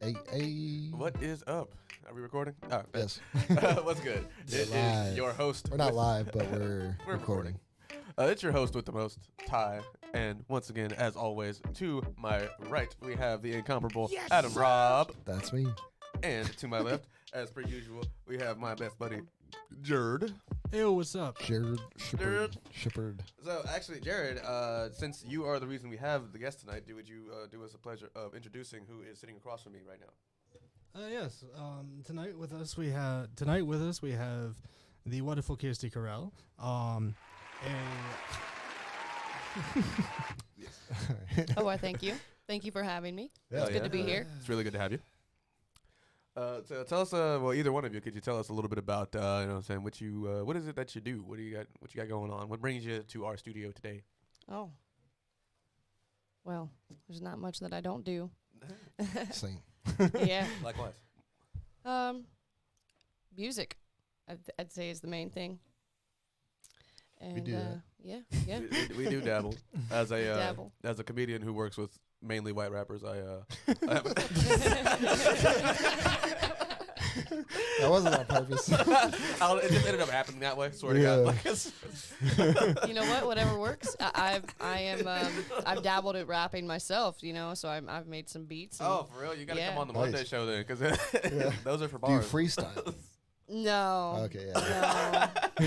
Hey. What is up? Are we recording? Oh, Yes. What's good? It is live. your host. We're not live, but we're recording. It's your host with the most, Tai. And once again, as always, to my right, we have the incomparable Adam Robb. That's me. And to my left, as per usual, we have my best buddy, Jared. Hey, what's up? Jared Shepard. So, actually, Jared, since you are the reason we have the guest tonight, would you do us a pleasure of introducing who is sitting across from me right now? Yes. Tonight with us we have the wonderful Kiersty Correll. I thank you. Thank you for having me. Yeah. It's good to be here. It's really good to have you. So tell us, well, either one of you, could you tell us a little bit about, what is it that you do? What you got going on? What brings you to our studio today? Oh. Well, there's not much that I don't do. Same. Yeah. Likewise. Music, I'd say is the main thing. And, We do that. Yeah. We do dabble. As a Dabble. as a comedian who works with mainly white rappers, I That wasn't on purpose. it just ended up happening that way. Swear to God. Like, You know what? Whatever works. I've dabbled at rapping myself. So I've made some beats. oh, for real? You gotta Yeah. come on the Nice. Monday show then, because Yeah. those are for Do you bars. freestyle? No. Okay, yeah. No.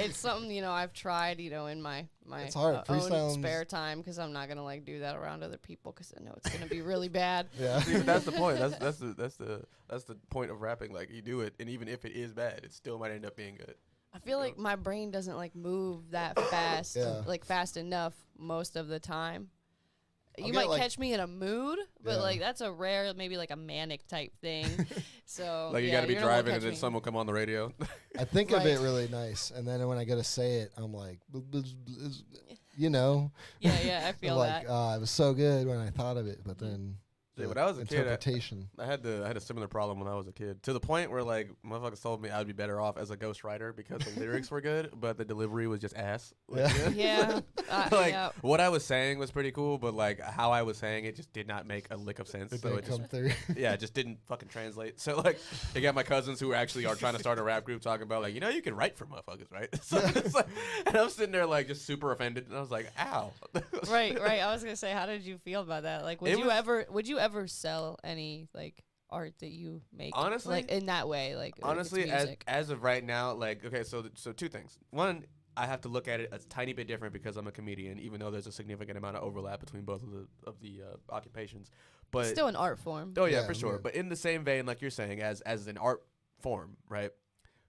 It's something I've tried in my It's hard. own Freestyling- spare time, because I'm not gonna do that around other people, because I know it's gonna be really bad. Yeah. See, but that's the point. That's the point of rapping. Like, you do it, and even if it is bad, it still might end up being good. I feel like my brain doesn't move that fast, Yeah. fast enough most of the time. I'll You get, might catch me in a mood, but Yeah. that's a rare, maybe a manic type thing. So Like, you yeah, got to be you're not gonna driving, and catch then me. someone will come on the radio. I think of it Right. really nice, and then when I go to say it, I'm like, Yeah, I feel like, that. it was so good when I thought of it, but then Yeah, the when I was a kid, interpretation. I had a similar problem when I was a kid, to the point where motherfuckers told me I'd be better off as a ghostwriter because the lyrics were good, but the delivery was just ass. Yeah. Yeah. What I was saying was pretty cool, but how I was saying it just did not make a lick of sense. It So didn't it just come through. yeah, it just didn't fucking translate. So I got my cousins who actually are trying to start a rap group talking about you can write for motherfuckers, right? So it's and I'm sitting there just super offended, and I was like, ow. Right. I was gonna say, how did you feel about that? Would you ever sell any art that you make? Honestly? in that way, Honestly, if it's music? as of right now, okay, so two things. One, I have to look at it a tiny bit different because I'm a comedian, even though there's a significant amount of overlap between both of the occupations. But Still an art form. oh yeah, Yeah, for sure. yeah. But in the same vein, like you're saying, as an art form, right?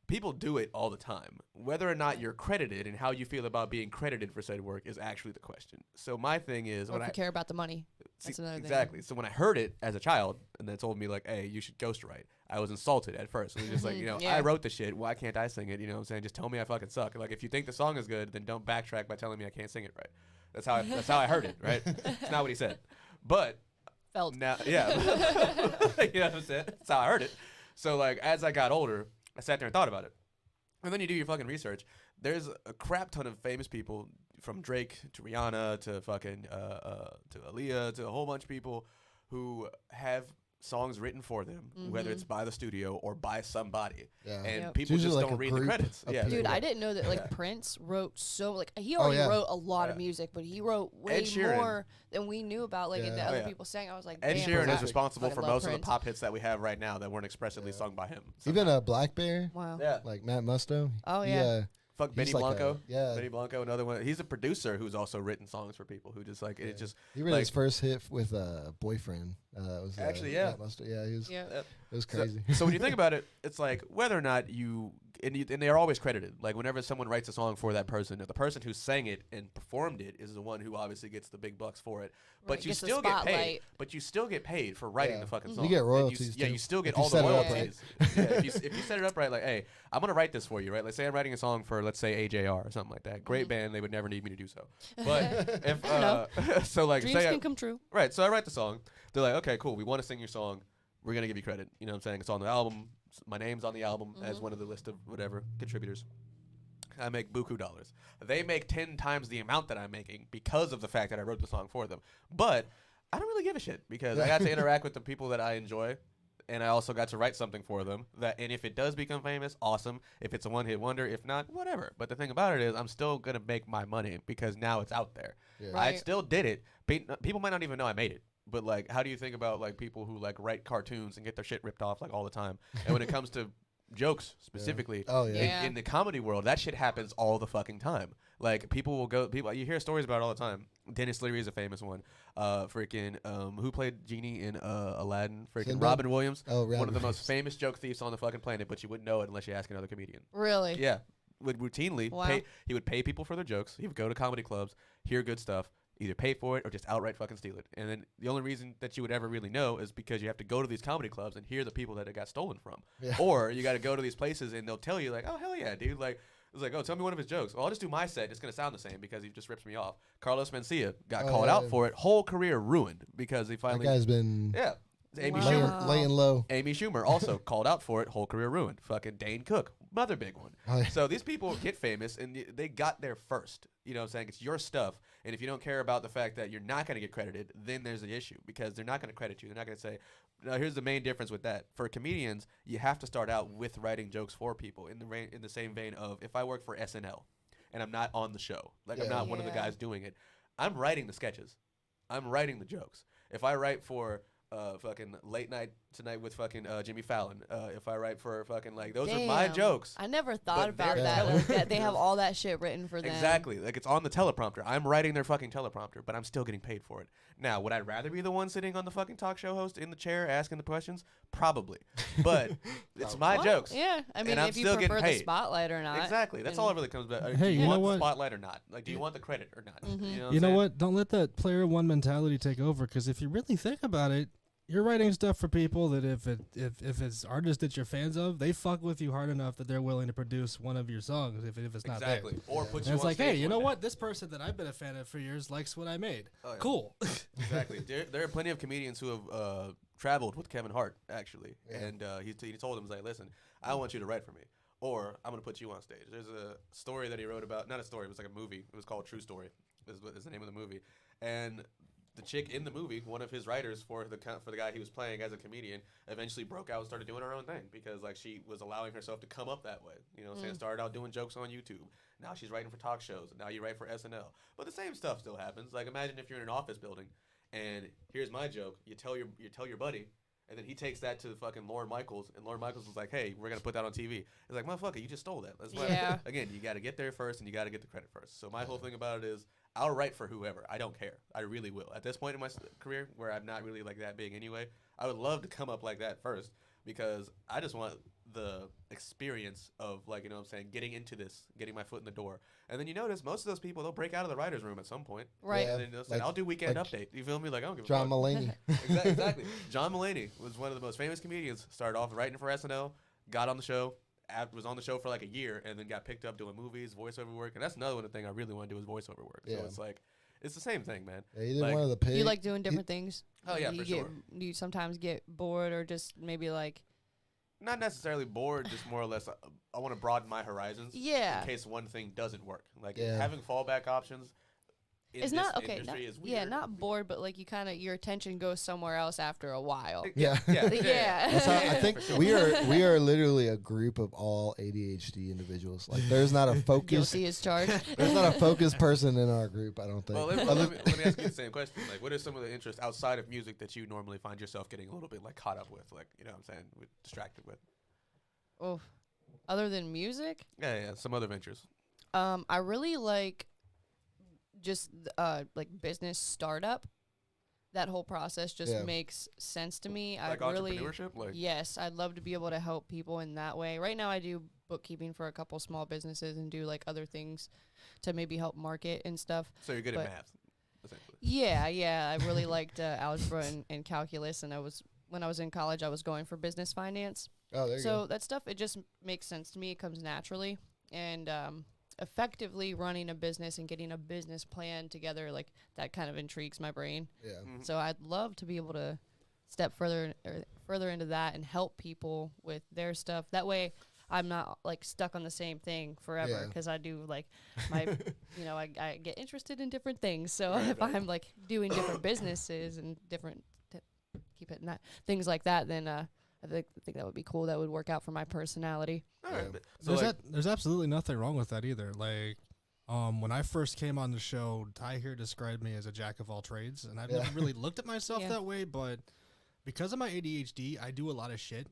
People do it all the time. Whether or not you're credited and how you feel about being credited for said work is actually the question. So my thing is, Or when if I you care about the money. See, That's another thing. exactly. So when I heard it as a child, and they told me hey, you should ghostwrite, I was insulted at first. It was just Yeah. I wrote the shit. Why can't I sing it? You know what I'm saying? Just tell me I fucking suck. If you think the song is good, then don't backtrack by telling me I can't sing it right. That's how I heard it. Right? It's not what he said, but Felt. now, yeah, you know what I'm saying? That's how I heard it. So as I got older, I sat there and thought about it. And then you do your fucking research. There's a crap ton of famous people, from Drake to Rihanna to fucking to Aaliyah to a whole bunch of people who have songs written for them, whether it's by the studio or by somebody. Yeah. And Yep. people It's just usually don't a read the group credits. of Yeah, people. Dude, I didn't know that Prince wrote he already yeah. wrote a lot of Yeah. music, but he wrote way Ed Sheeran. more than we knew about. And the Yeah. other Oh, yeah. people sang, I was like, Ed damn, Sheeran I is responsible for fucking most love of the Prince. pop hits that we have right now that weren't expressly Yeah. sung by him. Even Black Bear, Wow. Yeah. like Matt Musto. Oh, he, yeah. Fuck he's Benny like Blanco. yeah. Benny Blanco, another one. He's a producer who's also written songs for people who just it just He wrote his first hit with Boyfriend. It was Actually, yeah. Matt Musto. Yeah, he was. Yeah. It was crazy. So when you think about it, it's whether or not and they are always credited. Whenever someone writes a song for that person, the person who sang it and performed it is the one who obviously gets the big bucks for it. But Right, you gets the still get paid. spotlight. But you still get paid for writing Yeah. the fucking You song. get And royalties, Yeah, too, you still get if you all the set it up royalties. Yeah, if you set it up right, hey, I'm gonna write this for you, right? Let's say I'm writing a song for, let's say, AJR or something like that. Great band, they would never need me to do so. But if so, Dreams say can come true. right, so I write the song. They're like, okay, cool. We want to sing your song. We're gonna give you credit. You know what I'm saying? It's on the album. My name's on the album as one of the list of whatever contributors. I make buku dollars. They make 10 times the amount that I'm making because of the fact that I wrote the song for them. But I don't really give a shit because I got to interact with the people that I enjoy. And I also got to write something for them. And if it does become famous, awesome. If it's a one-hit wonder, if not, whatever. But the thing about it is I'm still going to make my money because now it's out there. Yeah. I still did it. People might not even know I made it. But, like, how do you think about, like, people who, like, write cartoons and get their shit ripped off, like, all the time? And when it comes to jokes specifically, in the comedy world, that shit happens all the fucking time. Like, you hear stories about it all the time. Dennis Leary is a famous one. Who played Genie in Aladdin? Robin Williams. Oh, one of the most famous joke thieves on the fucking planet, but you wouldn't know it unless you ask another comedian. Really? Yeah. Would routinely Wow. he would pay people for their jokes. He would go to comedy clubs, hear good stuff, either pay for it or just outright fucking steal it. And then the only reason that you would ever really know is because you have to go to these comedy clubs and hear the people that it got stolen from. Yeah. Or you got to go to these places and they'll tell you, like, oh, hell yeah, dude. Like, it's like, oh, tell me one of his jokes. Well, I'll just do my set. It's going to sound the same because he just rips me off. Carlos Mencia got called out for it. Whole career ruined because he finally. That guy's been Amy Wow. Schumer. laying low. Amy Schumer also called out for it. Whole career ruined. Fucking Dane Cook. Another big one. Oh, yeah. So these people get famous and they got there first. You know what I'm saying? It's your stuff. And if you don't care about the fact that you're not going to get credited, then there's an issue because they're not going to credit you. They're not going to say, now here's the main difference with that. For comedians, you have to start out with writing jokes for people in the same vein of if I work for SNL and I'm not on the show, like I'm not one of the guys doing it, I'm writing the sketches. I'm writing the jokes. If I write for fucking Late Night Tonight with fucking Jimmy Fallon, if I write for fucking like those are my jokes. I never thought But about they're that. telling- Like that. They have all that shit written for them. Exactly. Like it's on the teleprompter. I'm writing their fucking teleprompter, but I'm still getting paid for it. Now, would I rather be the one sitting on the fucking talk show host in the chair asking the questions? Probably. But it's my What? jokes. Yeah, I mean, And I'm if you still getting prefer the paid. spotlight or not. Exactly. That's all it really comes back. Hey, Do you you know want what? the spotlight or not? Like, do you want the credit or not? Mhm. You know, You know saying? what? Don't let that player one mentality take over. Because if you really think about it, you're writing stuff for people that if it's artists that you're fans of, they fuck with you hard enough that they're willing to produce one of your songs if it's not there. Exactly. Or put you And it's on like, hey, stage you know one day. what? This person that I've been a fan of for years likes what I made. Oh, yeah. Cool. Exactly. There are plenty of comedians who have traveled with Kevin Hart, actually. Yeah. And he told him, he's like, listen, I want you to write for me. Or I'm going to put you on stage. There's a story that he wrote about, not a story, it was like a movie. It was called True Story, is the name of the movie. And the chick in the movie, one of his writers for the guy he was playing as a comedian, eventually broke out and started doing her own thing because like she was allowing herself to come up that way. You know what I'm saying? Started out doing jokes on YouTube. Now she's writing for talk shows. And now you write for SNL. But the same stuff still happens. Like imagine if you're in an office building and here's my joke. You tell your buddy, and then he takes that to fucking Lorne Michaels, and Lorne Michaels is like, hey, we're going to put that on TV. It's like, motherfucker, you just stole that. That's why. Yeah. Again, you got to get there first, and you got to get the credit first. So my whole thing about it is I'll write for whoever. I don't care. I really will. At this point in my career, where I'm not really like that big anyway, I would love to come up like that first because I just want the experience of like, you know what I'm saying, getting into this, getting my foot in the door. And then you notice most of those people, they'll break out of the writer's room at some point. Right. Yeah. And then they'll say, Like- I'll do Weekend like Update. You feel me? Like, I don't give a John fuck. Mulaney. Exactly. John Mulaney was one of the most famous comedians. Started off writing for SNL, got on the show, was on the show for like a year, and then got picked up doing movies, voiceover work. And that's another one thing I really want to do is voiceover work. Yeah. So it's like, it's the same thing, man. Yeah, he did Like- one of the pig. You like doing different things? Oh, yeah, you for get, sure. Do you sometimes get bored or just maybe like, Not necessarily bored, just more or less, I want to broaden my horizons. yeah. In case one thing doesn't work. Like Yeah. having fallback options in It's this not okay. industry is weird. Yeah, not bored, but like you kind of your attention goes somewhere else after a while. Yeah. Yeah. That's how I Yeah, think for sure. we are literally a group of all ADHD individuals. Like there's not a focused Guilty as charged. there's not a focused person in our group, I don't think. Well, let me ask you the same question. Like, what are some of the interests outside of music that you normally find yourself getting a little bit like caught up with? Like, you know what I'm saying? Distracted with? Oh, other than music, Yeah, some other ventures. I really like just like business startup. That whole process just Yeah. makes sense to me. Like I really, entrepreneurship? Like, yes, I'd love to be able to help people in that way. Right now, I do bookkeeping for a couple small businesses and do like other things to maybe help market and stuff. so you're good at but- math, essentially. Yeah, I really liked algebra and calculus, and when I was in college, I was going for business finance. Oh, there you So go. that stuff, it just makes sense to me. It comes naturally. And effectively running a business and getting a business plan together, like that kind of intrigues my brain. Yeah. Mhm. So I'd love to be able to step further into that and help people with their stuff. That way I'm not like stuck on the same thing forever Yeah. because I do like my, I get interested in different things. So Right, if right. I'm like doing different businesses and different, keep it not things like that, then I think that would be cool. That would work out for my personality. All right. Yeah. but- So like, There's absolutely nothing wrong with that either. Like, when I first came on the show, Ty here described me as a jack of all trades, and I've Yeah. never really looked at myself Yeah. that way. But because of my ADHD, I do a lot of shit,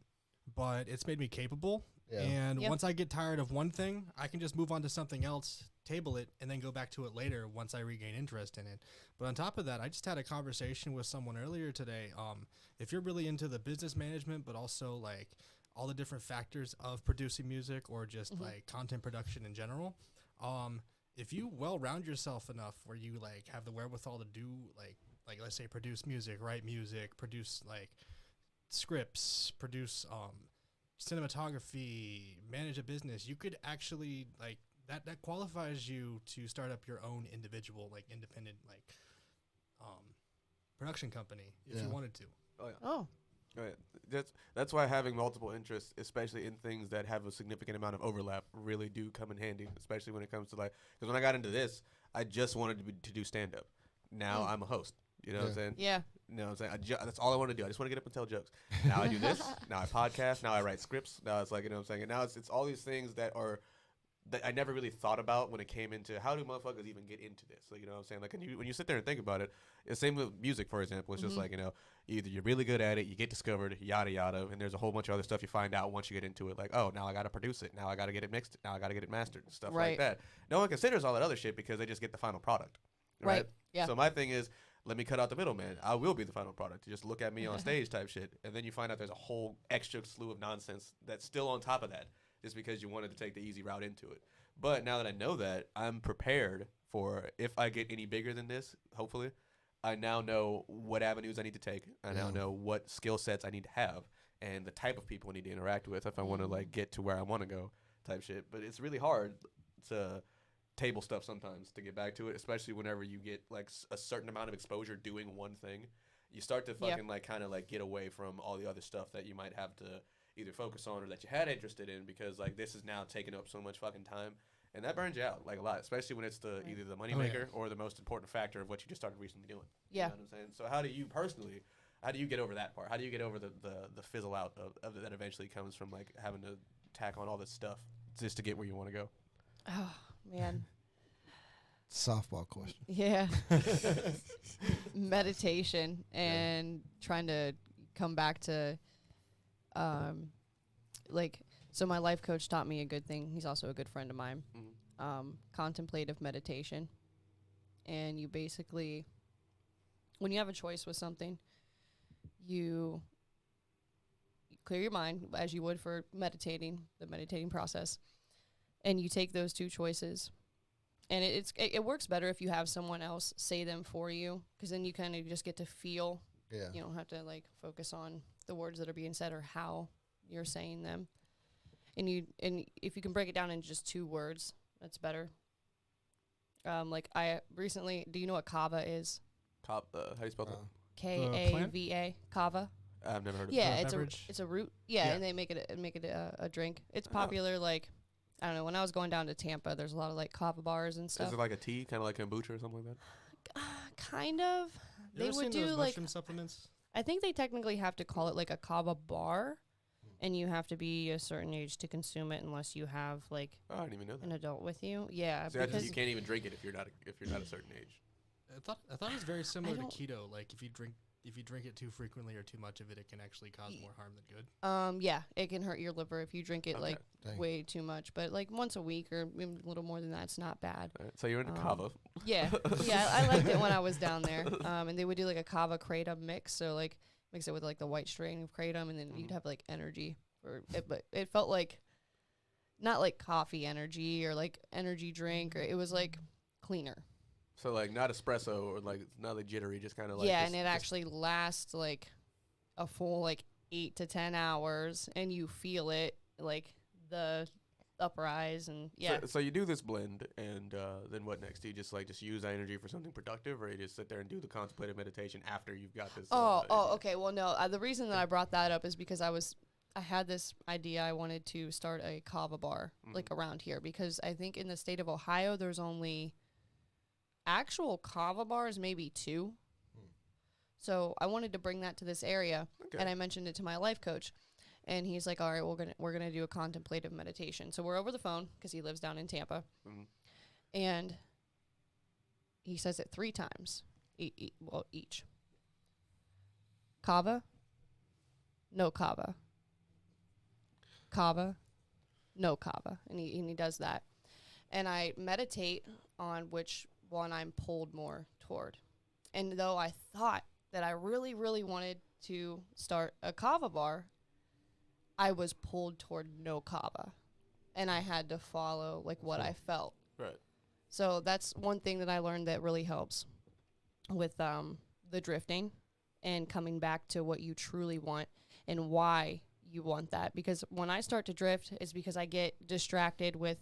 but it's made me capable. Yeah. And Yep. once I get tired of one thing, I can just move on to something else, table it, and then go back to it later once I regain interest in it. But on top of that, I just had a conversation with someone earlier today. If you're really into the business management, but also like all the different factors of producing music or just like content production in general, if you round yourself enough where you like have the wherewithal to do like let's say produce music, write music, produce like scripts, produce cinematography, manage a business, you could actually like that qualifies you to start up your own individual like independent like production company if you Yeah. wanted to. oh, yeah. Oh, Right. That's why having multiple interests, especially in things that have a significant amount of overlap, really do come in handy. Especially when it comes to like, because when I got into this, I just wanted to do stand up. Now I'm a host. You know what I'm Yeah. saying? yeah. You know what I'm saying? That's all I want to do. I just want to get up and tell jokes. Now I do this. Now I podcast. Now I write scripts. Now it's like, you know what I'm saying? And now it's all these things that I never really thought about when it came into how do motherfuckers even get into this? Like, you know what I'm saying? Like, when you sit there and think about it, the same with music, for example. It's just like, either you're really good at it, you get discovered, yada, yada, and there's a whole bunch of other stuff you find out once you get into it. Like, oh, now I got to produce it. Now I got to get it mixed. Now I got to get it mastered and stuff like Right. that. No one considers all that other shit because they just get the final product. Right. Yeah. So my thing is, let me cut out the middleman. I will be the final product. You just look at me on stage type shit, and then you find out there's a whole extra slew of nonsense that's still on top of that just because you wanted to take the easy route into it. But now that I know that, I'm prepared for if I get any bigger than this, hopefully, I now know what avenues I need to take. I now know what skill sets I need to have and the type of people I need to interact with if I want to like get to where I want to go type shit. But it's really hard to table stuff sometimes to get back to it, especially whenever you get like a certain amount of exposure doing one thing. You start to fucking like kind of like get away from all the other stuff that you might have to either focus on or that you had interested in because like this is now taking up so much fucking time. And that burns you out like a lot, especially when it's either the moneymaker or the most important factor of what you just started recently doing. Yeah. You know what I'm saying? So how do you personally, how do you get over that part? How do you get over the fizzle out of that eventually comes from like having to tack on all this stuff just to get where you want to go? Oh man. Softball question. Yeah. Meditation and trying to come back to so my life coach taught me a good thing. He's also a good friend of mine. Contemplative meditation. And you basically, when you have a choice with something, you clear your mind as you would for meditating, the meditating process. And you take those two choices. And it works better if you have someone else say them for you, because then you kind of just get to feel. Yeah. You don't have to like focus on the words that are being said or how you're saying them. And if you can break it down into just 2 words, that's better. Like I recently, do you know what kava is? How do you spell that? Kava. Kava. I've never heard of Yeah, it. beverage? it's a root. Yeah, Yeah. and they make it a drink. It's Oh. popular. Like I don't know. When I was going down to Tampa, there's a lot of like kava bars and stuff. Is it like a tea, kind of like kombucha or something like that? Kind of. You They ever would seen do those like mushroom supplements? I think they technically have to call it like a kava bar, and you have to be a certain age to consume it unless you have like Oh, I didn't even know an that. adult with you. Yeah, So because you can't even drink it if you're not a certain age. I thought it was very similar to don't- keto. Like if you drink it too frequently or too much of it, it can actually cause more harm than good. yeah, it can hurt your liver if you drink it like Dang. way too much. But like once a week or maybe a little more than that, it's not bad. All right, so you're into kava. Yeah, yeah, I liked it when I was down there. And they would do like a kava kratom mix, so like mix it with like the white strain of kratom, and then you'd have like energy for it. But it felt like not like coffee energy or like energy drink, or it was like cleaner. So like not espresso or like not like jittery, just kind of like Yeah, and it actually lasts like a full like 8 to 10 hours, and you feel it like the uprise and yeah. So you do this blend, and then what next? Do you just use that energy for something productive, or you just sit there and do the contemplative meditation after you've got this? Oh, okay. Well, no. The reason that I brought that up is because I was I had this idea. I wanted to start a kava bar like around here because I think in the state of Ohio there's only actual kava bars, maybe 2. So I wanted to bring that to this area, and I mentioned it to my life coach, and he's like, "All right, we're gonna do a contemplative meditation." So we're over the phone because he lives down in Tampa, and he says it 3 times, each. Kava, no kava. Kava, no kava, and he does that, and I meditate on which one I'm pulled more toward, and though I thought that I really, really wanted to start a kava bar, I was pulled toward no kava, and I had to follow like what I felt. Right. So that's one thing that I learned that really helps with the drifting and coming back to what you truly want and why you want that. Because when I start to drift, it's because I get distracted with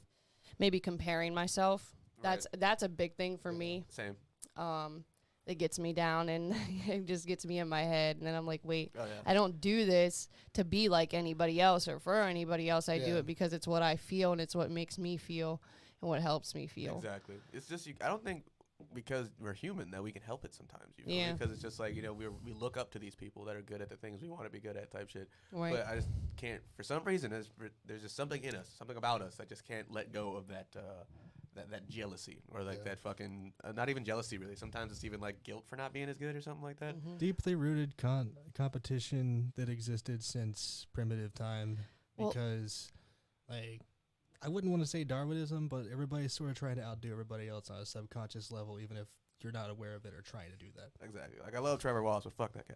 maybe comparing myself. That's a big thing for me. Same. It gets me down and it just gets me in my head. And then I'm like, wait, I don't do this to be like anybody else or for anybody else. I do it because it's what I feel and it's what makes me feel and what helps me feel. Exactly. It's just, I don't think because we're human that we can help it sometimes. You know? Because it's just like, you know, we look up to these people that are good at the things we want to be good at type shit. Right. But I just can't, for some reason, there's just something in us, something about us that just can't let go of that that jealousy or like that fucking not even jealousy really. Sometimes it's even like guilt for not being as good or something like that. Deeply rooted competition that existed since primitive time, because like I wouldn't want to say Darwinism, but everybody's sort of trying to outdo everybody else on a subconscious level, even if you're not aware of it or trying to do that. Exactly. Like I love Trevor Wallace, but fuck that guy.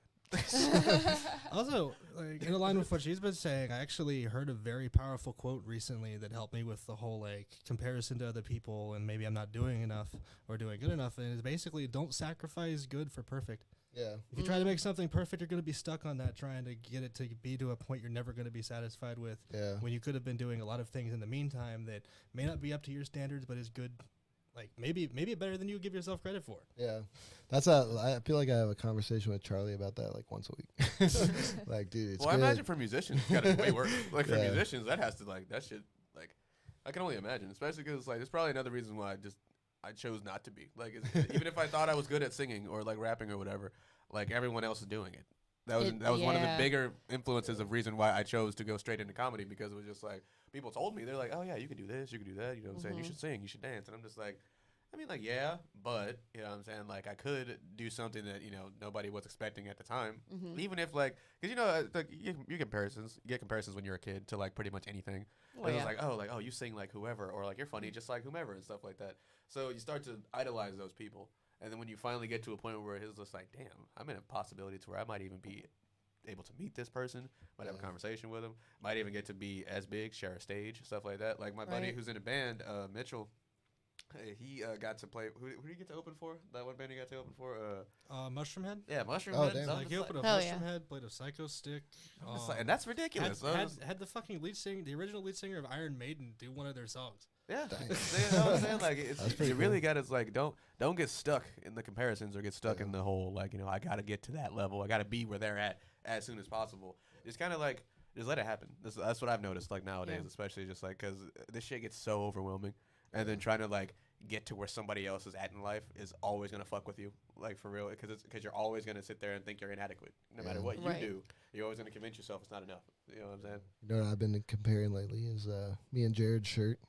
Also, like in line with what she's been saying, I actually heard a very powerful quote recently that helped me with the whole like comparison to other people and maybe I'm not doing enough or doing good enough. And it's basically don't sacrifice good for perfect. Yeah. If you try to make something perfect, you're going to be stuck on that, trying to get it to be to a point you're never going to be satisfied with. Yeah. When you could have been doing a lot of things in the meantime that may not be up to your standards, but is good. Like maybe better than you give yourself credit for. Yeah, I feel like I have a conversation with Charlie about that like once a week. Like, dude, it's well, good. I imagine for musicians, it's got to be way worse. Like for musicians, that has to like that shit. Like, I can only imagine, especially because like it's probably another reason why I chose not to be. Like, even if I thought I was good at singing or like rapping or whatever, like everyone else is doing it. That was one of the bigger influences of reason why I chose to go straight into comedy, because it was just like people told me, they're like, oh yeah, you can do this, you can do that, you know what I'm saying, you should sing, you should dance, and I'm just like, I mean, like, yeah, but you know what I'm saying, like I could do something that, you know, nobody was expecting at the time, even if like, because you know, like you get comparisons when you're a kid to like pretty much anything. Well, it was like, oh, you sing like whoever, or like you're funny just like whomever and stuff like that. So you start to idolize those people. And then when you finally get to a point where it's just like, damn, I'm in a possibility to where I might even be able to meet this person, might have a conversation with them, might even get to be as big, share a stage, stuff like that. Like my buddy who's in a band, Mitchell, he got to play. Who did he get to open for? That one band he got to open for? Mushroom Head. Yeah, Mushroom Oh, Head. damn. Like he opened a Mushroom Head, played a Psycho Stick, and that's ridiculous. Had the fucking the original lead singer of Iron Maiden, do one of their songs. Yeah, you know what I'm saying? Like, you really got to like don't get stuck in the comparisons or get stuck in the whole like, you know, I got to get to that level. I got to be where they're at as soon as possible. It's kind of like just let it happen. That's what I've noticed like nowadays, especially just like because this shit gets so overwhelming, and then trying to like get to where somebody else is at in life is always gonna fuck with you, like for real, because you're always gonna sit there and think you're inadequate no matter what you do. You're always gonna convince yourself it's not enough. You know what I'm saying? You know what I've been comparing lately is me and Jared's shirt.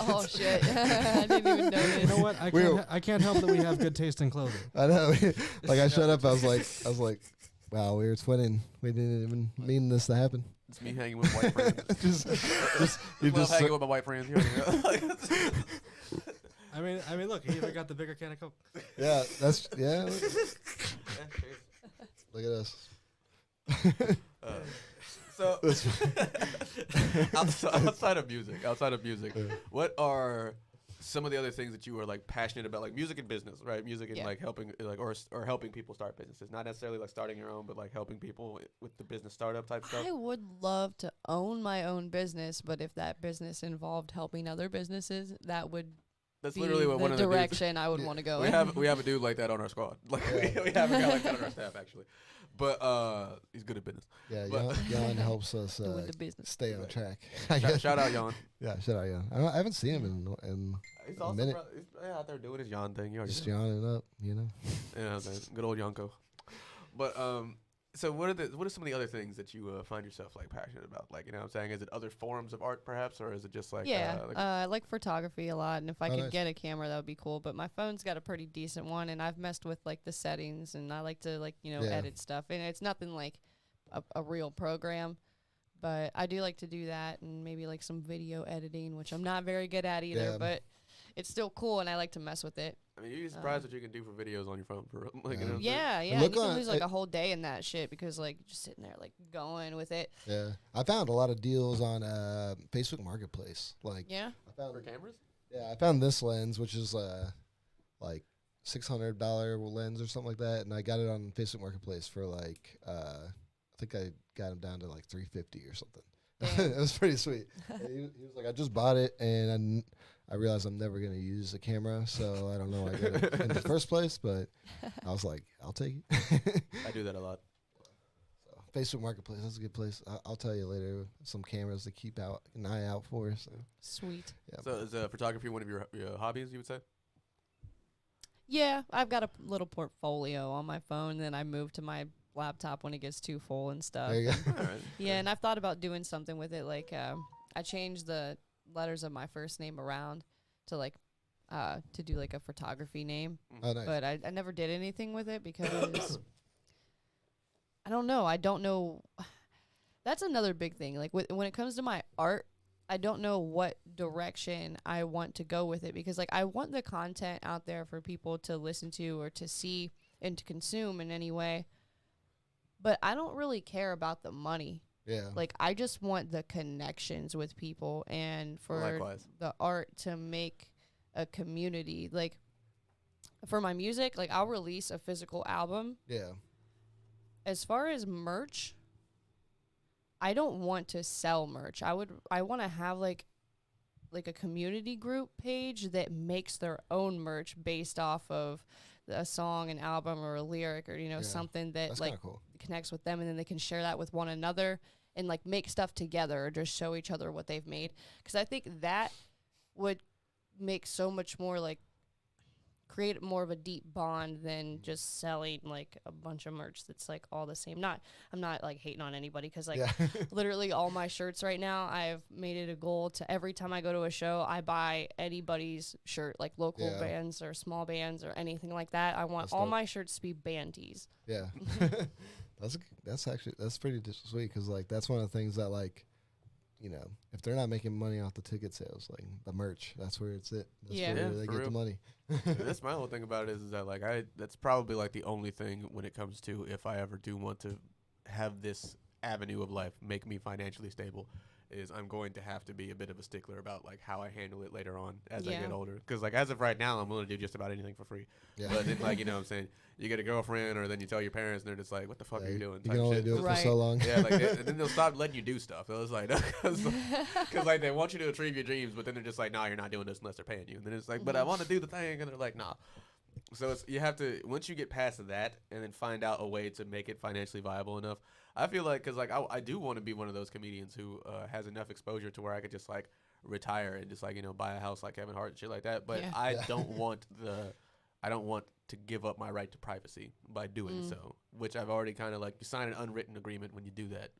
Oh shit! I didn't even notice. You know what? I can't help that we have good taste in clothing. I know. Like I shut up. I was like, wow, we were twinning. We didn't even mean this to happen. It's me hanging with white friends. just hanging with my white friends. I mean, look, he even got the bigger can of Coke. Yeah, that's Look at us. So outside of music, what are some of the other things that you are like passionate about, like music and business, right? Music and like helping, like or helping people start businesses, not necessarily like starting your own, but like helping people with the business startup type stuff. I would love to own my own business, but if that business involved helping other businesses, that would That's be literally what the one of the dudes. direction I would want to go. We have a dude like that on our squad. Like we have a guy like that on our staff actually, but he's good at business. Yeah, But- Jan helps us Doing the business. stay on track. Shout out Jan. Yeah, shout out Jan. I haven't seen him in He's a also minute. he's out there doing his Jan thing. You already Just know. yawning up, you know. Yeah, good old Yanko. But so what are some of the other things that you find yourself like passionate about? Like, you know what I'm saying? Is it other forms of art perhaps, or is it just like Yeah, like I like photography a lot, and if I could nice. get a camera, that would be cool. But my phone's got a pretty decent one, and I've messed with like the settings, and I like to Yeah. edit stuff, and it's nothing like a real program, but I do like to do that, and maybe like some video editing, which I'm not very good at either, Yeah. but it's still cool, and I like to mess with it. I mean, you'd be surprised what you can do for videos on your phone for real. Like, you know what I'm saying? Yeah, And yeah. look You can on lose like it- a whole day in that shit because like just sitting there like going with it. Yeah, I found a lot of deals on Facebook Marketplace. Like, Yeah. I found For cameras? I found this lens, which is like $600 lens or something like that, and I got it on Facebook Marketplace for like I think I got him down to like $350 or something. Damn. It was pretty sweet. He was like, I just bought it, and I realized I'm never gonna use a camera, so I don't know why I got it in the first place. But I was like, I'll take it. I do that a lot. So Facebook Marketplace, that's a good place. I'll tell you later some cameras to keep an eye out for. So Sweet. yeah, So is photography one of your hobbies, you would say? Yeah, I've got a little portfolio on my phone. Then I move to my laptop when it gets too full and stuff. there you go. All right. Yeah, and I've thought about doing something with it. Like, I changed the letters of my first name around to like, to do like a photography name. Oh, nice. But I never did anything with it because I don't know. I don't know. That's another big thing. Like when it comes to my art, I don't know what direction I want to go with it because like I want the content out there for people to listen to or to see and to consume in any way. But I don't really care about the money. Yeah. Like I just want the connections with people and for Likewise. the art to make a community. Like for my music, like I'll release a physical album. Yeah. As far as merch, I don't want to sell merch. I want to have like a community group page that makes their own merch based off of a song, an album, or a lyric, or Yeah. something that That's like kind of cool. connects with them, and then they can share that with one another and like make stuff together or just show each other what they've made. Because I think that would make so much more like create more of a deep bond than just selling like a bunch of merch that's like all the same. I'm not like hating on anybody because like Yeah. literally all my shirts right now, I've made it a goal to every time I go to a show, I buy anybody's shirt, like local Yeah. bands or small bands or anything like that. I want That's all dope. my shirts to be band tees. Yeah. that's pretty sweet because like that's one of the things that like, you know, if they're not making money off the ticket sales, like the merch, that's where it's at. That's Yeah. where Yeah, they for get real. the money. That's my whole thing about it is that like that's probably like the only thing when it comes to if I ever do want to have this avenue of life make me financially stable is I'm going to have to be a bit of a stickler about like how I handle it later on as I Yeah. get older because like as of right now I'm willing to do just about anything for free. Yeah. But then like you know what I'm saying you get a girlfriend or then you tell your parents and they're just like what the fuck Yeah, are you doing? You type can only shit. do it Right. for so long. Yeah, like and then they'll stop letting you do stuff. It was like because like they want you to achieve your dreams, but then they're just like, nah, you're not doing this unless they're paying you. And then it's like, but I want to do the thing, and they're like, nah. So it's you have to once you get past that and then find out a way to make it financially viable enough. I feel like because like I do want to be one of those comedians who has enough exposure to where I could just like retire and just like buy a house like Kevin Hart and shit like that. But Yeah. I Yeah. don't want to give up my right to privacy by doing so, which I've already kind of like you sign an unwritten agreement when you do that,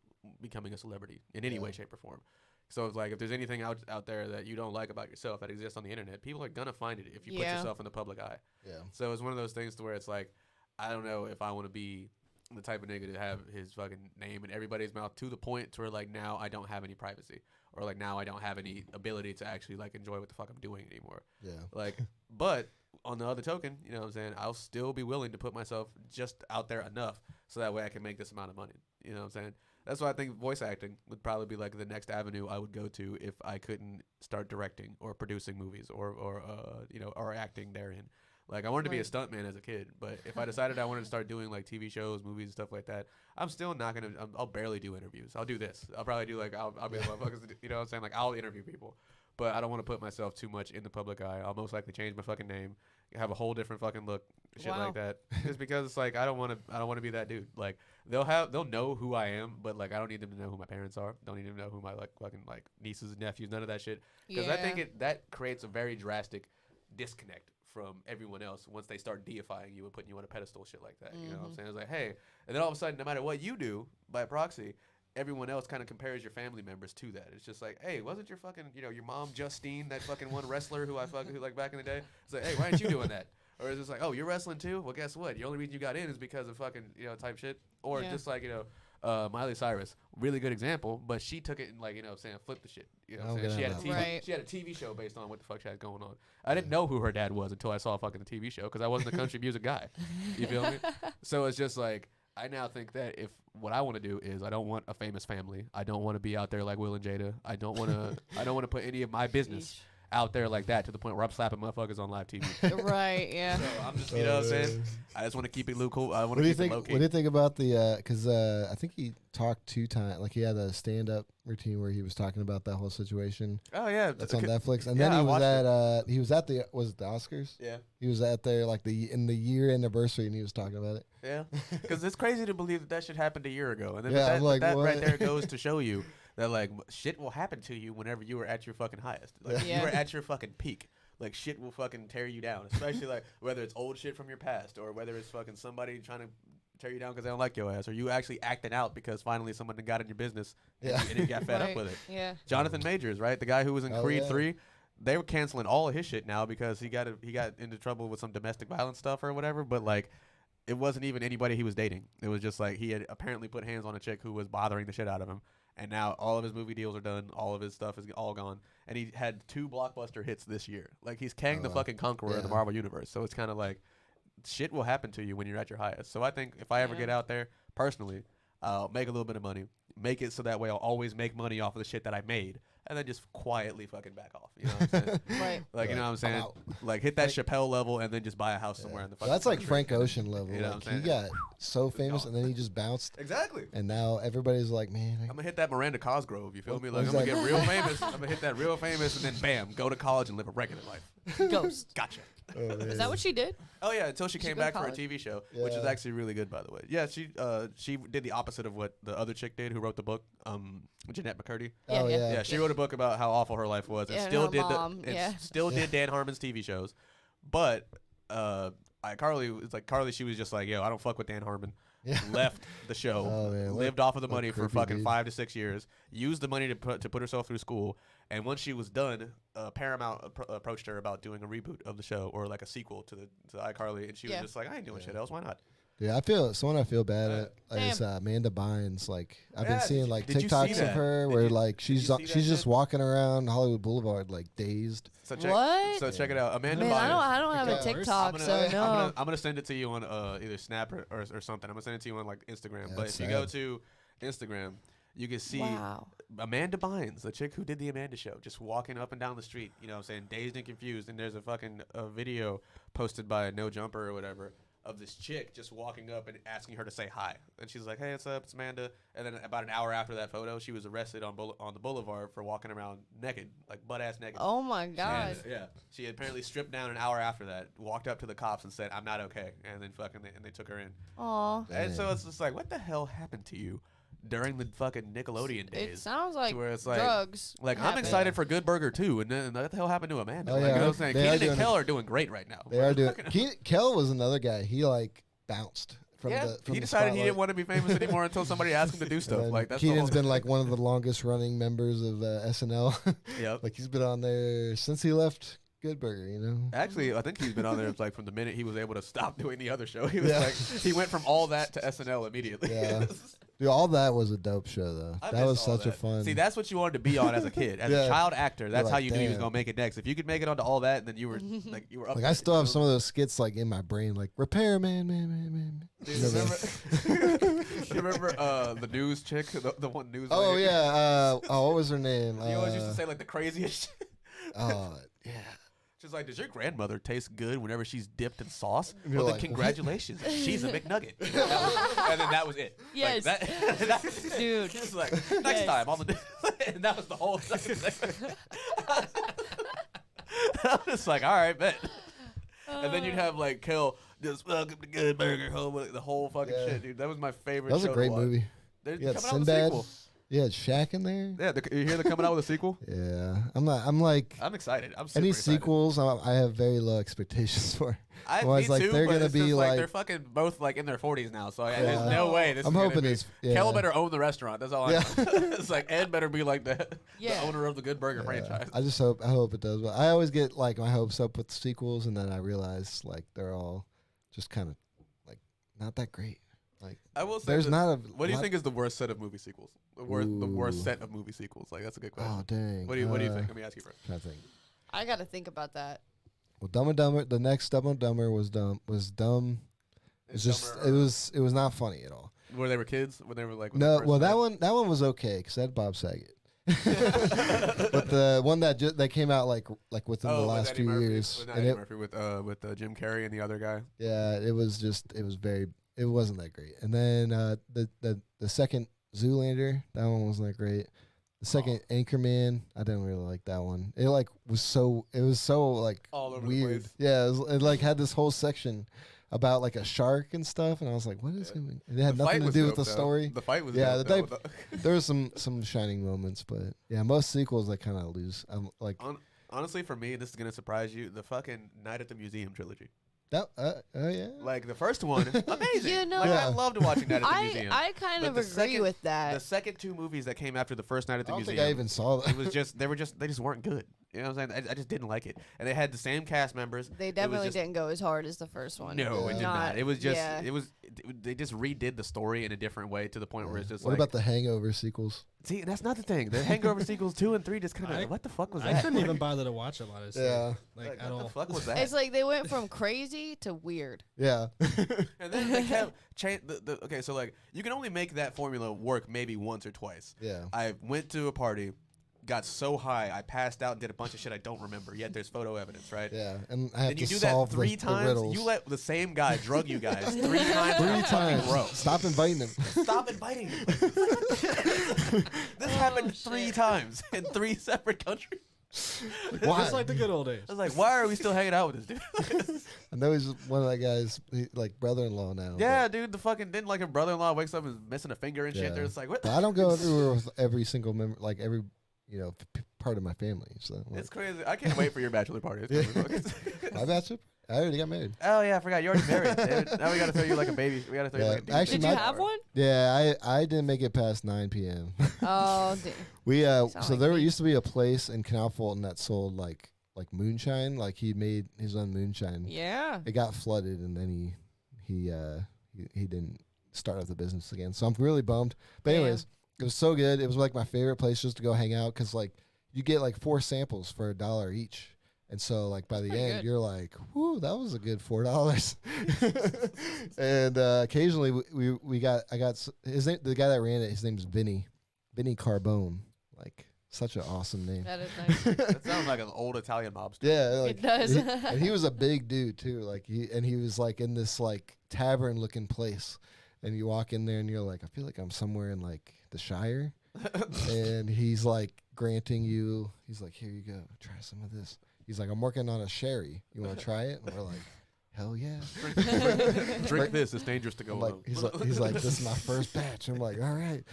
becoming a celebrity in any way, shape, or form. So it's like if there's anything out there that you don't like about yourself that exists on the internet, people are gonna find it if you put Yeah. yourself in the public eye. Yeah. So it's one of those things to where it's like, I don't know if I want to be the type of nigga to have his fucking name in everybody's mouth to the point to where like now I don't have any privacy or like now I don't have any ability to actually like enjoy what the fuck I'm doing anymore. Yeah. Like, but on the other token, you know what I'm saying? I'll still be willing to put myself just out there enough so that way I can make this amount of money. You know what I'm saying? That's why I think voice acting would probably be like the next avenue I would go to if I couldn't start directing or producing movies or acting therein. Like I wanted to be a Right. stuntman as a kid, but if I decided I wanted to start doing like TV shows, movies, and stuff like that, I'm still not gonna. I'll barely do interviews. I'll do this. I'll probably do like I'll be like, motherfuckers, you know what I'm saying? Like I'll interview people, but I don't want to put myself too much in the public eye. I'll most likely change my fucking name, have a whole different fucking look, shit Wow. like that. Just because it's like I don't want to be that dude. Like they'll know who I am, but like I don't need them to know who my parents are. Don't need them to know who my like fucking like nieces and nephews. None of that shit. Because I think that creates a very drastic disconnect from everyone else once they start deifying you and putting you on a pedestal, shit like that. You know what I'm saying? It's like, hey, and then all of a sudden, no matter what you do by proxy, everyone else kind of compares your family members to that. It's just like, hey, wasn't your fucking, your mom Justine, that fucking one wrestler who like back in the day? It's like, hey, why aren't you doing that? Or is it like, oh, you're wrestling too? Well, guess what? The only reason you got in is because of fucking, type shit. Or just like, Miley Cyrus, really good example, but she took it and like, flipped the shit. You know what I'm saying? She had a TV show based on what the fuck she had going on. I didn't know who her dad was until I saw fucking the TV show because I wasn't a country music guy. You feel me? So it's just like, I now think that if what I want to do is I don't want a famous family. I don't want to be out there like Will and Jada. I don't want to put any of my business out there like that to the point where I'm slapping motherfuckers on live TV. Right, yeah. So I'm just, you know what I'm saying? I just want to keep it cool. I want What to do you keep it think? low key. What do you think about the? Because I think he talked 2 times. Like he had a stand-up routine where he was talking about that whole situation. Oh yeah, That's on Netflix. And yeah, then I he was at the was it the Oscars? Yeah. He was at there like in the year anniversary, and he was talking about it. Yeah, because it's crazy to believe that shit happened a year ago, and then Yeah, I'm like, that right what? there goes to show you that like shit will happen to you whenever you are at your fucking highest. Like Yeah. you are at your fucking peak. Like shit will fucking tear you down, especially like whether it's old shit from your past or whether it's fucking somebody trying to tear you down because they don't like your ass, or you actually acting out because finally someone got in your business and you got fed up with it. Yeah. Jonathan Majors, right, the guy who was in Oh, Creed yeah. 3. They were canceling all of his shit now because he got into trouble with some domestic violence stuff or whatever. But like, it wasn't even anybody he was dating. It was just like he had apparently put hands on a chick who was bothering the shit out of him. And now all of his movie deals are done. All of his stuff is all gone. And he had 2 blockbuster hits this year. Like he's Kang the fucking Conqueror of the Marvel Universe. So it's kind of like shit will happen to you when you're at your highest. So I think if I ever get out there personally, I'll make a little bit of money. Make it so that way I'll always make money off of the shit that I made. And then just quietly fucking back off. You know what I'm saying? Right. Like, you know what I'm saying? Like, hit that Chappelle level and then just buy a house somewhere in the fucking That's like country. Frank Ocean level. You know Like what I'm he got so famous, and then he just bounced, Exactly. and now everybody's like, man. I'm going to hit that Miranda Cosgrove, you feel me? Like, What's I'm going to that? get real famous. I'm going to hit that real famous and then, bam, go to college and live a regular life. Ghost. Gotcha. Is that what she did? Oh, yeah, until she came go to back for a college? TV show, which is Yeah. actually really good, by the way. Yeah, she did the opposite of what the other chick did who wrote the book, Jeanette McCurdy. Oh Yeah, yeah. Yeah, she wrote a book about how awful her life was, and Yeah, and still her did mom, still did Dan Harmon's TV shows, but Carly was like she was just like, yo, I don't fuck with Dan Harmon. Yeah. Left the show, Oh, man, what- lived off of the what money for creepy fucking dude. 5 to 6 years, used the money to put herself through school, and once she was done, Paramount approached her about doing a reboot of the show or like a sequel to iCarly, and she was Yeah. just like, I ain't doing shit else, why not? Yeah, someone I feel bad at is Amanda Bynes. Like I've Yeah, been seeing like did you see TikToks of that? her Did where you- like did you she's see that just shit? walking around Hollywood Boulevard like dazed. So check, What? So check it out, Amanda Man, Bynes. I don't have a Yeah. TikTok, I'm so no. gonna send it to you on either Snap or something. I'm gonna send it to you on like Instagram. Yeah, but that's if you go sad. to Instagram, you can see Wow. Amanda Bynes, the chick who did the Amanda Show, just walking up and down the street. You know what I'm saying? Dazed and confused. And there's a fucking video posted by No Jumper or whatever of this chick just walking up and asking her to say hi. And she's like, hey, what's up? It's Amanda. And then about an hour after that photo, she was arrested on the boulevard for walking around naked, like butt-ass naked. Oh my God. And, yeah, she had apparently stripped down an hour after that, walked up to the cops and said, I'm not okay. And then fucking they took her in. Aw. And so it's just like, what the hell happened to you during the fucking Nickelodeon It days? sounds like where it's like- drugs. Like, I'm happen. excited for Good Burger too, and then what the hell happened to Amanda? Oh, Like, yeah, you know what I'm saying? they are Keenan and doing- Kel are doing great right now. They are doing. Kel was another guy. He like bounced from Yeah, the. From he the decided he spotlight. didn't want to be famous anymore until somebody asked him to do stuff. And Like that's Keenan's the whole been like one of the longest running members of SNL. Yep. Like he's been on there since he left Good Burger. You know. Actually, I think he's been on there like from the minute he was able to stop doing the other show. He was Yeah. like, he went from all that to SNL immediately. Yeah. Dude, all that was a dope show though. I That miss was all such a that. fun. See, that's what you wanted to be on as a kid, as a Yeah. child actor. That's You're how like, you knew he was damn. gonna make it next. If you could make it onto all that, then you were like you were up. like there, I still have you some of those skits like in my brain, like repairman, man. Dude, You know remember, you remember the news chick, the one news. Oh lady? yeah. What was her name? You always used to say like the craziest shit. Oh yeah. She's like, does your grandmother taste good whenever she's dipped in sauce? And you're Well, like, then what? congratulations, she's a McNugget. And then that was it. Yes. Like, that, Dude. She's like, next Yes. time on the. And that was the whole. I was just like, all right, bet. And then you'd have like Kel just welcome to Good Burger home with the whole fucking Yeah. shit, dude. That was my favorite. That was show a to great watch. movie. They're You had coming out with a Sinbad. sequel. You had Shaq in there. Yeah, you hear they're coming out with a sequel. Yeah, I'm like I'm excited. I'm super any excited. sequels. I have very low expectations for. I Well, me it's like too, they're but gonna it's be just like like- they're fucking both like in their 40s now. So Yeah. there's no way this. I'm is hoping gonna be, it's yeah. Kel better own the restaurant. That's all I Yeah. know. It's like Ed better be like the Yeah. owner of the Good Burger Yeah. franchise. I hope it does. But I always get like my hopes up with sequels, and then I realize like they're all just kind of like not that great. Like I will say there's this. not a. What do you think is the worst set of movie sequels? The worst Ooh. set of movie sequels. Like that's a good question. Oh dang. What do you think? Let me ask you first. I think. I got to think about that. Well, Dumb and Dumber. The next Dumb and Dumber was dumb. It's just it was not funny at all. Where they were kids when they were like when No, they first well met? that one was okay because that had Bob Saget. But the one that that came out like within the with last Eddie few Murphy, years, with and Eddie it, Murphy with Jim Carrey and the other guy. yeah, it was wasn't that great. And then the second Zoolander, that one wasn't that great. The second Anchorman, I didn't really like that one. It like was so like All over the weird. place. Yeah, it like had this whole section about like a shark and stuff, and I was like, what is going? It had The fight nothing to was do dope, with the though. story. The fight was Yeah, dope, the though. there was some shining moments, but yeah, most sequels I kind of lose. I'm like Honestly, for me, this is gonna surprise you. The fucking Night at the Museum trilogy. that. Oh yeah. Like the first one, amazing. You know- Like I Yeah. loved watching Night at the Museum. I kind But of the agree second- with The that. second two movies that came after the first Night at I the don't Museum, think I even saw that. it was just they just weren't good. You know what I'm saying? I just didn't like it. And they had the same cast members. They It was definitely just- didn't go as hard as the first one. No, it did Not- not. It was just yeah. they just redid the story in a different way to the point where it's just What like about the Hangover sequels? see, that's not the thing. The Hangover sequels 2 and 3 just kind I- of what the fuck was I that? couldn't even bother to watch a lot of stuff. Yeah. Like, at what all. the fuck was that? It's like they went from crazy to weird. Yeah. And then they kept okay, so like you can only make that formula work maybe once or twice. Yeah. I went to a party, got so high, I passed out and did a bunch of shit I don't remember. Yet there's photo evidence, right? Yeah. And I have Then you to do that solve 3 the times. riddles. You let the same guy drug you guys 3 times. in a Three fucking times. row. Stop inviting them. Stop inviting him. This happened 3 times in 3 separate countries. Why? Just like the good old days. I was like, why are we still hanging out with this dude? I know he's one of that guy's like brother-in-law now. Yeah, dude, the fucking didn't like her brother-in-law wakes up and is missing a finger and shit. Yeah. They're just like, what? But I don't go everywhere with every single member, like every part of my family. So like, It's crazy. I can't wait for your bachelor party. It's gonna be fucking- my bachelor. I already got married. Oh yeah, I forgot. You already married, dude. Now we gotta throw you like a baby. We gotta throw you Yeah, like a baby. actually, Did you my- have one? Yeah, I didn't make it past 9 p.m. Oh, We Sound so like there me. used to be a place in Canal Fulton that sold like moonshine. Like he made his own moonshine. yeah. It got flooded, and then he didn't start up the business again. So I'm really bummed. But Damn. anyways, it was so good. It was like my favorite place just to go hang out because like you get like 4 samples for $1 each. And so, like by the pretty end, good. you're like, "Whoo, that was a good $4." And occasionally, I got his name. The guy that ran it, his name's Vinny Carbone. Like such an awesome name. That is nice. That sounds like an old Italian mobster. Yeah, like, It does. and he was a big dude too. Like he was like in this like tavern looking place, and you walk in there and you're like, I feel like I'm somewhere in like the Shire, and he's like granting you. He's like, here you go, try some of this. He's like, I'm working on a sherry. You want to try it? And we're like, hell yeah. Drink this. It's dangerous to go I'm like, alone. he's like, this is my first batch. I'm like, all right,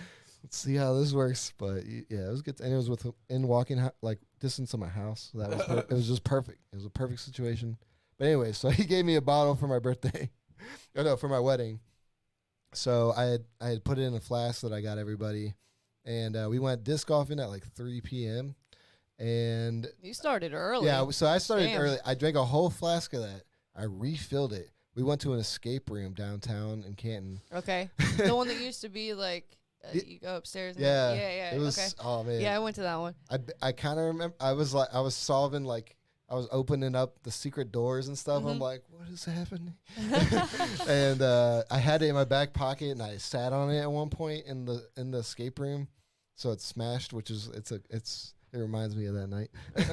let's see how this works. But yeah, it was good. And it was within walking like distance of my house. So that was it was just perfect. It was a perfect situation. But anyway, so he gave me a bottle for my birthday. Oh no, for my wedding. So I had put it in a flask that I got everybody, and we went disc golfing at like 3 p.m. And You started early. yeah, so I started Damn. early. I drank a whole flask of that. I refilled it. We went to an escape room downtown in Canton. Okay. The one that used to be like Y- you go upstairs. And Yeah, yeah. it was. Okay. Oh man, Yeah, I went to that one. I kind of remember. I was solving like I was opening up the secret doors and stuff. I'm Mhm. like, what is happening? And I had it in my back pocket, and I sat on it at one point in the escape room, so it smashed. Which is it reminds me of that night. Oh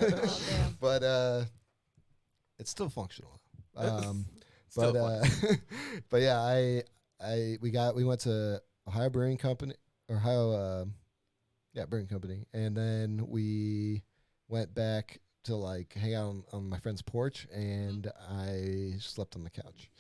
damn. But It's still functional. Still But but yeah, we went to Ohio Brewing Company, Brewing Company, and then we went back to like hang out on my friend's porch, and I slept on the couch.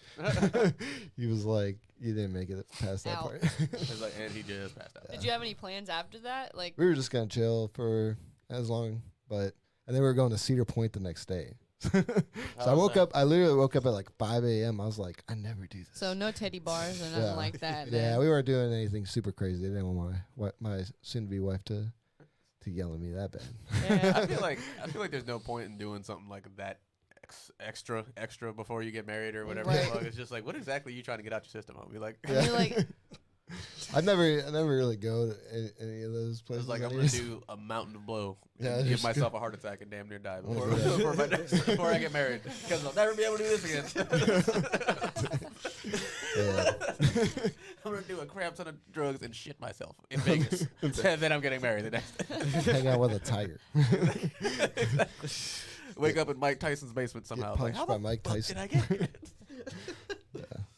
He was like, "You didn't make it past that Ow. part." It's like, and he just passed out. Did you have any plans after that? Like, We were just gonna chill for as long, and then we were going to Cedar Point the next day. So I literally woke up at like 5 a.m. I was like, I never do this. so no teddy bars or nothing Yeah. like that. Yeah, then. we weren't doing anything super crazy. I didn't want my soon-to-be wife to yell at me that bad. Yeah. I feel like there's no point in doing something like that extra before you get married or whatever. Right. The fuck. It's just like, what exactly are you trying to get out your system? I'll be like, I mean, like, I never really go to any of those I places. was like, I'm gonna anyways. do a mountain of blow. Yeah, And give just myself a heart attack and damn near die Wanna before, do that. before I get married because I'll never be able to do this again. Yeah. I'm gonna do a crap ton of drugs and shit myself in Vegas, and then I'm getting married the next day. Hang out with a tiger. Wake up in Mike Tyson's basement somehow. Get Like, punched how by the Mike fuck Tyson. did I get here?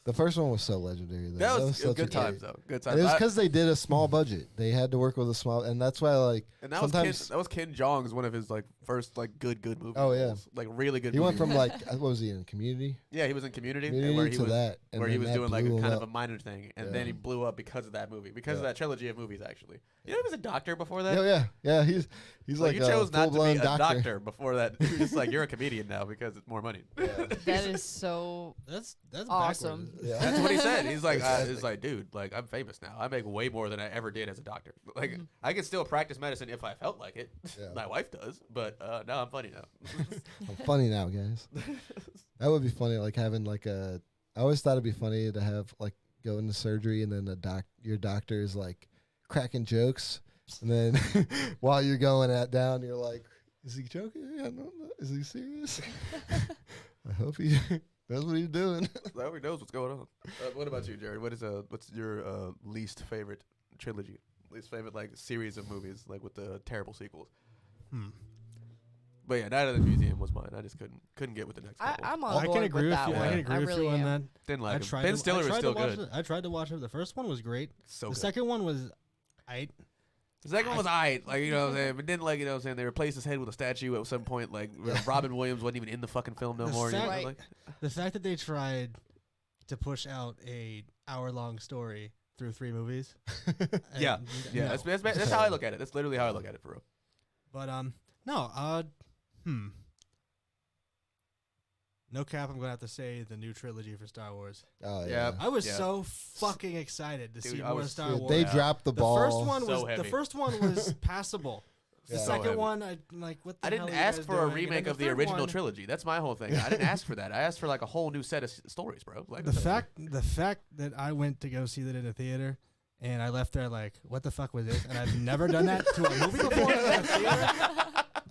The first one was so legendary. Though. That was such a good great- times though. Good And times. it was because they did a small budget. They had to work with a small, and that's why like And that sometimes was Ken Jeong's one of his like first like good movies. Oh, yeah. roles. Like really good. he went movies. from like what was he in Community? Yeah, he was in Community, and Community where he to was that, and where he then was that doing like a blew him kind of up. a minor thing, and Yeah. then he blew up because of that movie, because of Yeah. that trilogy of movies. Actually, you know, he was a doctor before that. Yeah. He's like you a chose not to be full-blown a doctor before that. You're just like you're a comedian now because it's more money. that is so That's awesome. backwards. Yeah. That's what he said. He's like, Exactly. he's like, dude, like I'm famous now. I make way more than I ever did as a doctor. Like I can still practice medicine if I felt like it. Yeah. My wife does, but now I'm funny now. I'm funny now, guys. That would be funny, like having like a. I always thought it'd be funny to have like go into surgery and then your doctor is like cracking jokes, and then while you're going down, you're like, is he joking? I don't know. Is he serious? I hope he knows what he's doing. I hope he knows what's going on. What about you, Jared? What's your least favorite trilogy? Least favorite like series of movies, like with the terrible sequels. But yeah, Night of the Museum was mine. I just couldn't get with the next couple. I'm on I board can agree with with that you. one. I can agree with really you on am. that. Didn't I like him. tried Ben to- Stiller I was tried still to watch good. it. I tried to watch it. The first one was great. So The good. second one was, I The second one was alright, like you know what I'm saying, but didn't like you know what I'm saying. They replaced his head with a statue at some point. Like Robin Williams wasn't even in the fucking film no The more. You know, fact- like, the fact that they tried to push out a hour-long story through 3 movies. Yeah. and yeah, no. that's how I look at it. That's literally how I look at it, for real. But no, no cap. I'm gonna have to say the new trilogy for Star Wars. Oh Yeah. yeah. I was Yeah. so fucking excited to Dude, see I more was- Star Dude, Wars. they Yeah. dropped the the ball. first one So was heavy. passable. The Yeah. So second heavy. one, I'm like, what the I hell didn't are you ask guys for a doing? And remake then of the third original one- trilogy. That's my whole thing. I didn't ask for that. I asked for like a whole new set of stories, bro. Like The fact that I went to go see that in a theater and I left there like, what the fuck was this? And I've never done that to a movie before in a theater.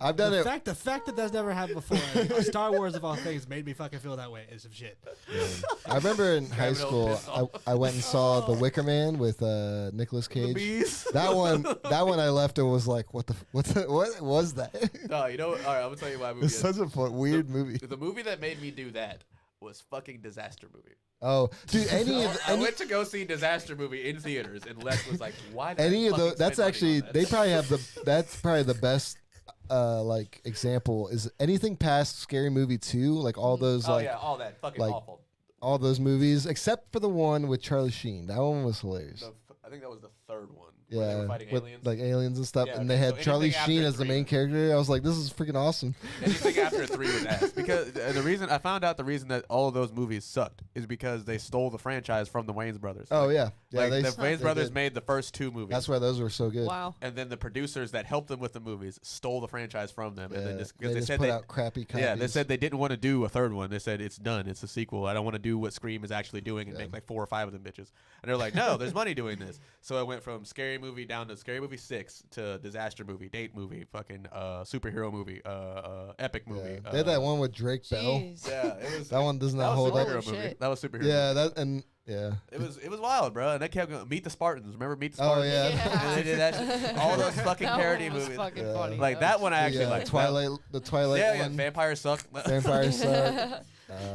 I've done it. The fact that that's never happened before. Star Wars of all things made me fucking feel that way. Is some shit. I remember in high Grabbing school, old piss off. I went and saw The Wicker Man with Nicolas the Cage. bees. That one I left and was like, what was that? No, you know. All right, I'm gonna tell you my movie. It's is. such a weird movie. The movie that made me do that was fucking Disaster Movie. Oh, dude, I went to go see Disaster Movie in theaters, and Les was like, "Why?" Did any I of those? fucking That's spend money actually on that? they probably have that's probably the best like example is anything past Scary Movie 2, like all those Oh like yeah, all that fucking like- awful. all those movies except for the one with Charlie Sheen. That one was hilarious. I think that was the third one. Where they Yeah, were fighting with aliens. like aliens and stuff, Yeah, and they okay, had so Charlie anything Sheen after as the 3 main was- character. I was like, this is freaking awesome. Anything after 3 was ass because the reason I found out the reason that all of those movies sucked is because they stole the franchise from the Wayans brothers. Oh Like- yeah, yeah. like they, the Wayans they brothers did. made the first 2 movies. That's why those were so good. Wow. And then the producers that helped them with the movies stole the franchise from them, and then Yeah, just because they they just said put they out crappy copies. yeah they said they didn't want to do a third one. They said it's done, it's a sequel. I don't want to do what Scream is actually doing and Yeah. make like 4 or 5 of them bitches. And they're like, no, there's money doing this. So I went from Scary Movie down to Scary Movie 6 to Disaster Movie, Date Movie, fucking superhero movie, epic movie. Yeah. They had that one with Drake Bell. Jeez. Yeah, it was That one does that not was hold superhero up. Holy movie. shit. That was superhero. Yeah, movie. that and Yeah. It was wild, bro. And they kept going, Meet the Spartans. Remember Meet the Oh, Spartans? yeah. And they did that shit. All those fucking That parody one was movies. fucking Yeah. funny. Like that one I actually like. The Twilight Yeah, one. Vampires Suck. Vampires Suck.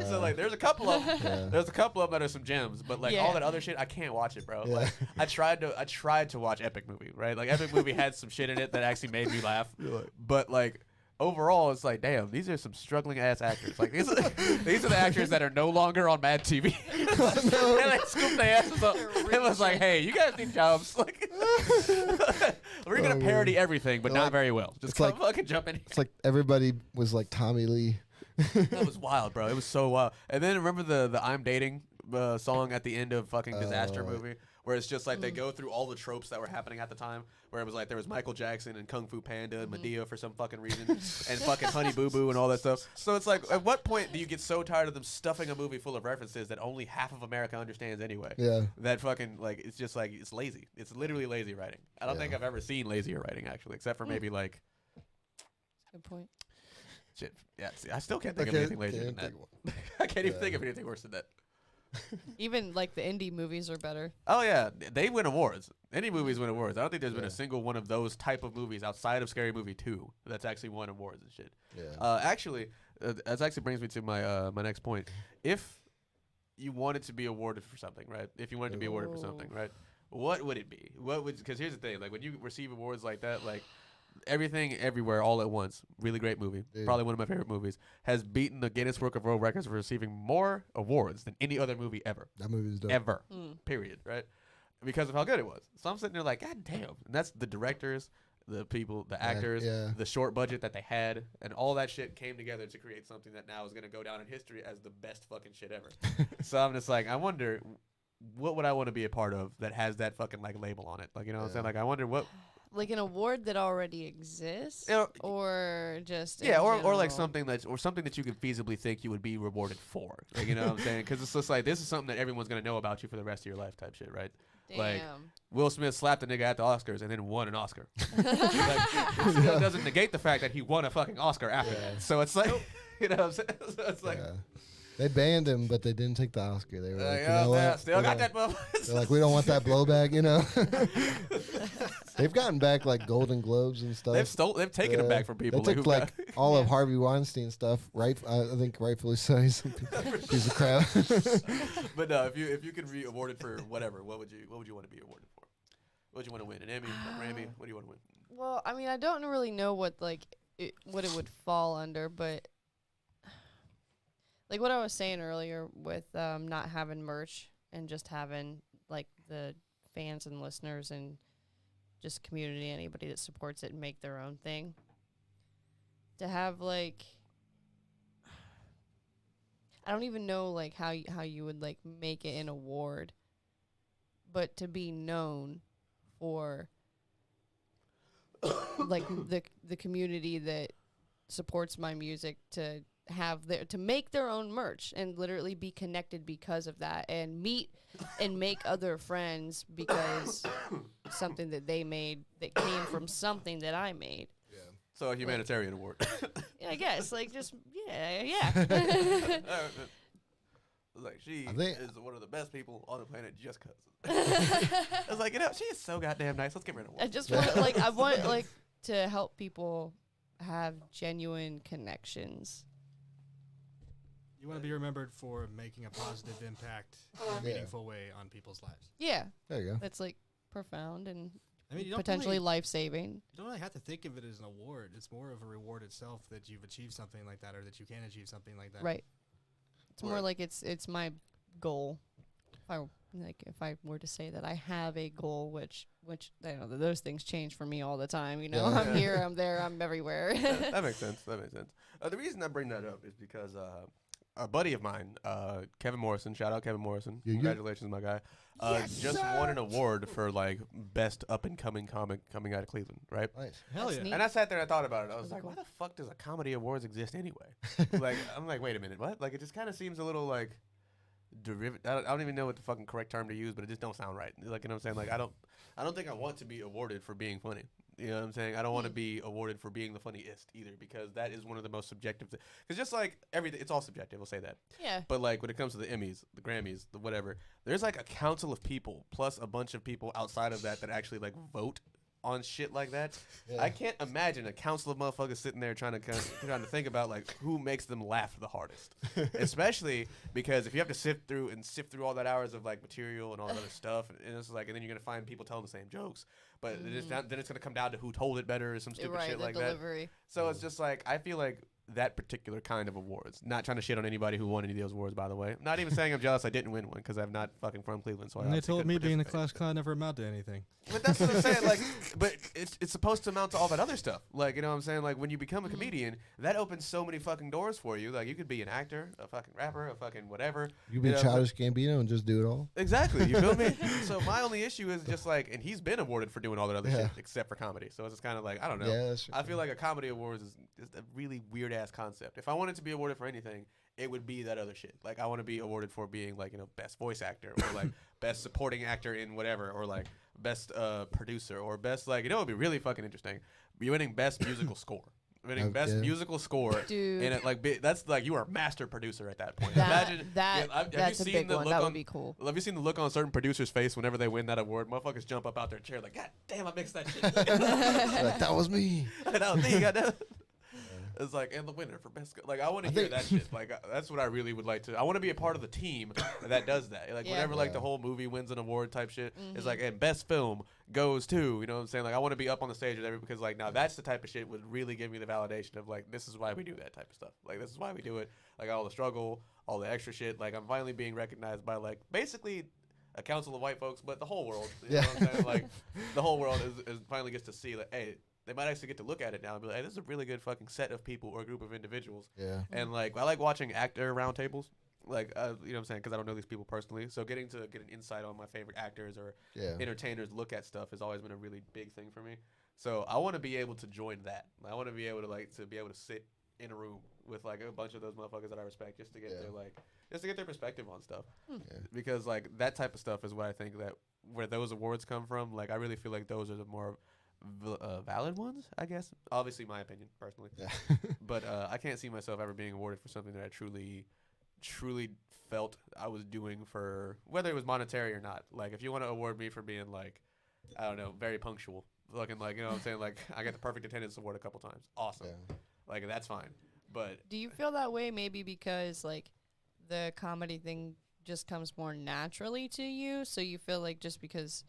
So like, there's a couple of them. Yeah. There's a couple of them that are some gems, but like Yeah. all that other shit, I can't watch it, bro. Yeah. Like I tried to watch Epic Movie, right? Like Epic Movie had some shit in it that actually made me laugh, but like overall, it's like, damn, these are some struggling ass actors. Like these are the actors that are no longer on Mad TV. And they scooped their asses up. It was like, hey, you guys need jobs. Like, we're gonna parody everything, but They're not like- very well. Just it's like- fucking jump in. It's like everybody was like Tommy Lee. That was wild, bro. It was so wild. And then remember the I'm Dating song at the end of fucking Disaster movie, where it's just like they go through all the tropes that were happening at the time, where it was like there was Michael Jackson and Kung Fu Panda and Madea for some fucking reason, and fucking Honey Boo Boo and all that stuff. So it's like, at what point do you get so tired of them stuffing a movie full of references that only half of America understands anyway? Yeah. That fucking, like, it's just like, it's lazy. It's literally lazy writing. I don't think I've ever seen lazier writing, actually, except for maybe like, Good point. shit. Yeah, see, I still can't think of anything lazier than that. I can't even think of anything worse than that. Even like the indie movies are better. Oh yeah, they win awards. Any movies win awards. I don't think there's been a single one of those type of movies outside of Scary Movie 2 that's actually won awards and shit. Yeah. Actually, that actually brings me to my my next point. If you wanted to be awarded for something, right? If you wanted to be awarded for something, right? What would it be? What would? Because here's the thing: like when you receive awards like that, like Everything Everywhere All at Once, really great movie, probably one of my favorite movies, has beaten the Guinness Book of World Records for receiving more awards than any other movie ever. That movie's dope. Ever. Period. Right? Because of how good it was. So I'm sitting there like, God damn. And that's the directors, the people, the actors, the short budget that they had, and all that shit came together to create something that now is going to go down in history as the best fucking shit ever. So I'm just like, I wonder, what would I want to be a part of that has that fucking like label on it? Like, you know what I'm saying? Like, I wonder what. Like an award that already exists, or just or like something that you could feasibly think you would be rewarded for. Like, you know what I'm saying? Because it's just like, this is something that everyone's gonna know about you for the rest of your life, type shit, right? Damn. Like Will Smith slapped a nigga at the Oscars and then won an Oscar. Like, it still doesn't negate the fact that he won a fucking Oscar after that. So it's like, you know what I'm saying? So it's like. They banned him, but they didn't take the Oscar. They were like, you know yeah, what? still got that bubble. They're like, we don't want that blowback, you know. They've gotten back like Golden Globes and stuff. They've taken them back from people. They took like all of Harvey Weinstein stuff, right? I think rightfully so. He's a piece of crap. But no, if you could be awarded for whatever, what would you want to be awarded for? What would you want to win? An Emmy, a Grammy? What do you want to win? Well, I mean, I don't really know what what it would fall under, but like what I was saying earlier with not having merch and just having like the fans and listeners and just community, anybody that supports it and make their own thing. To have like, I don't even know like how you would like make it an award, but to be known for like the community that supports my music to make their own merch and literally be connected because of that, and meet and make other friends because something that they made that came from something that I made. Yeah. So a humanitarian award. Yeah, I guess like just yeah. Like she is one of the best people on the planet just cause. I was like, you know, she is so goddamn nice. Let's give her an award. I just want I want like to help people have genuine connections. You want to be remembered for making a positive impact in a meaningful way on people's lives. Yeah. There you go. That's like profound and I mean, you don't potentially really, life-saving. You don't really have to think of it as an award. It's more of a reward itself that you've achieved something like that, or that you can achieve something like that. Right. It's more like it's my goal. If I were to say that I have a goal, which I know that those things change for me all the time. You know, I'm here, I'm there, I'm everywhere. That makes sense. That makes sense. The reason I bring that up is because a buddy of mine, Kevin Morrison, shout out Kevin Morrison, congratulations, my guy, just won an award for like best up and coming comic coming out of Cleveland, right? Nice. Hell yeah. Neat. And I sat there and I thought about it. I was like, why the fuck does a comedy awards exist anyway? Like, I'm like, wait a minute, what? Like, it just kind of seems a little like derivative. I don't even know what the fucking correct term to use, but it just don't sound right. Like, you know what I'm saying? Like, I don't think I want to be awarded for being funny. You know what I'm saying? I don't want to be awarded for being the funniest either, because that is one of the most subjective. Because just like everything, it's all subjective. We'll say that. Yeah. But like when it comes to the Emmys, the Grammys, the whatever, there's like a council of people plus a bunch of people outside of that actually like vote on shit like that. Yeah. I can't imagine a council of motherfuckers sitting there trying to think about like who makes them laugh the hardest. Especially because if you have to sift through all that hours of like material and all that other stuff, and it's like, and then you're gonna find people telling the same jokes, but then it's gonna come down to who told it better or some stupid shit like delivery. that. So it's just like, I feel like that particular kind of awards, not trying to shit on anybody who won any of those awards, by the way. Not even saying I'm jealous I didn't win one, because I'm not fucking from Cleveland. So And they told me being a class clown never amount to anything. But that's what I'm saying. Like, but it's supposed to amount to all that other stuff. Like, you know what I'm saying? Like, when you become a comedian, that opens so many fucking doors for you. Like, you could be an actor, a fucking rapper, a fucking whatever. You be Childish Gambino and just do it all. Exactly. You feel me? So my only issue is just like, and he's been awarded for doing all that other shit except for comedy. So it's just kind of like, I don't know. Yeah, that's true. I feel like a comedy awards is a really weird ass concept. If I wanted to be awarded for anything, it would be that other shit. Like, I want to be awarded for being like, you know, best voice actor, or like best supporting actor in whatever, or like best producer, or best, like, you know, it'd be really fucking interesting. Be winning best musical score. Winning best musical score. Dude. And it, like, that's like, you are a master producer at that point. That, Imagine that's a big one. That would be cool. Have you seen the look on certain producers' face whenever they win that award? Motherfuckers jump up out their chair like, God damn, I mixed that shit. Like, that was me. That was me, goddamn. It's like, and the winner for best. Like, I want to hear that shit. Like, that's what I really would like to. I want to be a part of the team that does that. Like, whenever like the whole movie wins an award type shit, it's like, and best film goes to. You know what I'm saying? Like, I want to be up on the stage with everybody, because like, now that's the type of shit would really give me the validation of like, this is why we do that type of stuff. Like, this is why we do it. Like, all the struggle, all the extra shit. Like, I'm finally being recognized by like basically a council of white folks, but the whole world. You know what I'm saying? Like, the whole world is finally gets to see like, hey. They might actually get to look at it now and be like, hey, this is a really good fucking set of people or a group of individuals. Yeah. And, like, I like watching actor roundtables. Like, you know what I'm saying? Because I don't know these people personally. So getting to get an insight on my favorite actors or entertainers look at stuff has always been a really big thing for me. So I want to be able to join that. I want to be able to, like, sit in a room with, like, a bunch of those motherfuckers that I respect just to get their, like, just to get their perspective on stuff. Because, like, that type of stuff is what I think that where those awards come from. Like, I really feel like those are the more valid ones, I guess. Obviously, my opinion, personally. Yeah. But I can't see myself ever being awarded for something that I truly felt I was doing for, whether it was monetary or not. Like, if you want to award me for being, like, I don't know, very punctual, looking like, you know what I'm saying? Like, I got the perfect attendance award a couple times. Awesome. Yeah. Like, that's fine. But do you feel that way maybe because, like, the comedy thing just comes more naturally to you? So you feel like just because...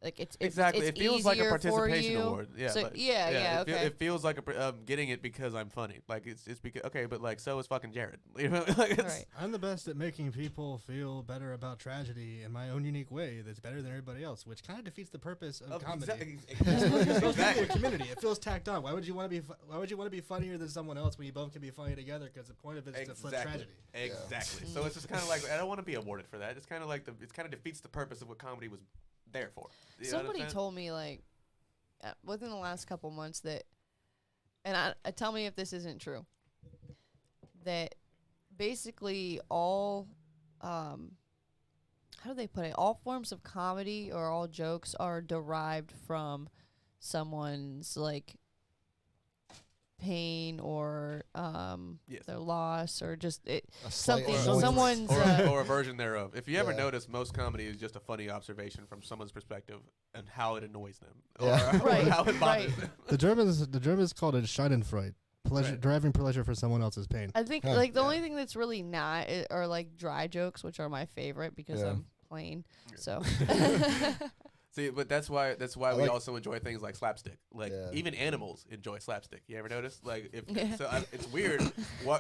Like it's exactly. It's it feels like a participation award. Yeah. So, like, okay. It feels like getting it because I'm funny. Like it's because but like so is fucking Jared. You know, like right. I'm the best at making people feel better about tragedy in my own unique way. That's better than everybody else, which kind of defeats the purpose of comedy. Exactly. Community. It feels tacked on. Why would you want to be? Why would you want to be funnier than someone else when you both can be funny together? Because the point of it is to flip tragedy. Exactly. So it's just kind of like I don't want to be awarded for that. It's kind of like it kind of defeats the purpose of what comedy was there for. Somebody told me like within the last couple months that, and I tell me if this isn't true, that basically all how do they put it, all forms of comedy or all jokes are derived from someone's like pain or their loss or just something someone's or a version thereof. If you ever notice, most comedy is just a funny observation from someone's perspective and how it annoys them or how it bothers them. The Germans called it Schadenfreude. Deriving pleasure for someone else's pain. I think like the only thing that's really not are like dry jokes, which are my favorite because I'm plain. So see, but that's why we also enjoy things like slapstick. Like even animals enjoy slapstick. You ever notice? Like it's weird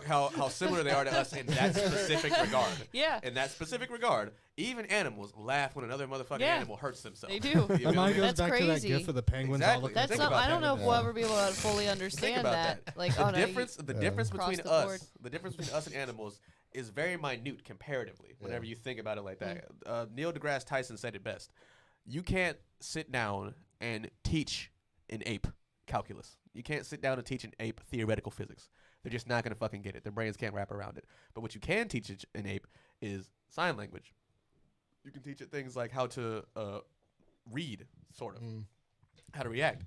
how similar they are to us in that specific regard. Yeah. In that specific regard, even animals laugh when another motherfucking animal hurts themselves. They do. My mind goes back to that gif of the penguins. Exactly. That's not. I don't know if we'll ever be able to fully understand that. Like the difference between us and animals is very minute comparatively. Whenever you think about it like that, Neil deGrasse Tyson said it best. You can't sit down and teach an ape calculus. You can't sit down and teach an ape theoretical physics. They're just not going to fucking get it. Their brains can't wrap around it. But what you can teach an ape is sign language. You can teach it things like how to read, sort of, how to react.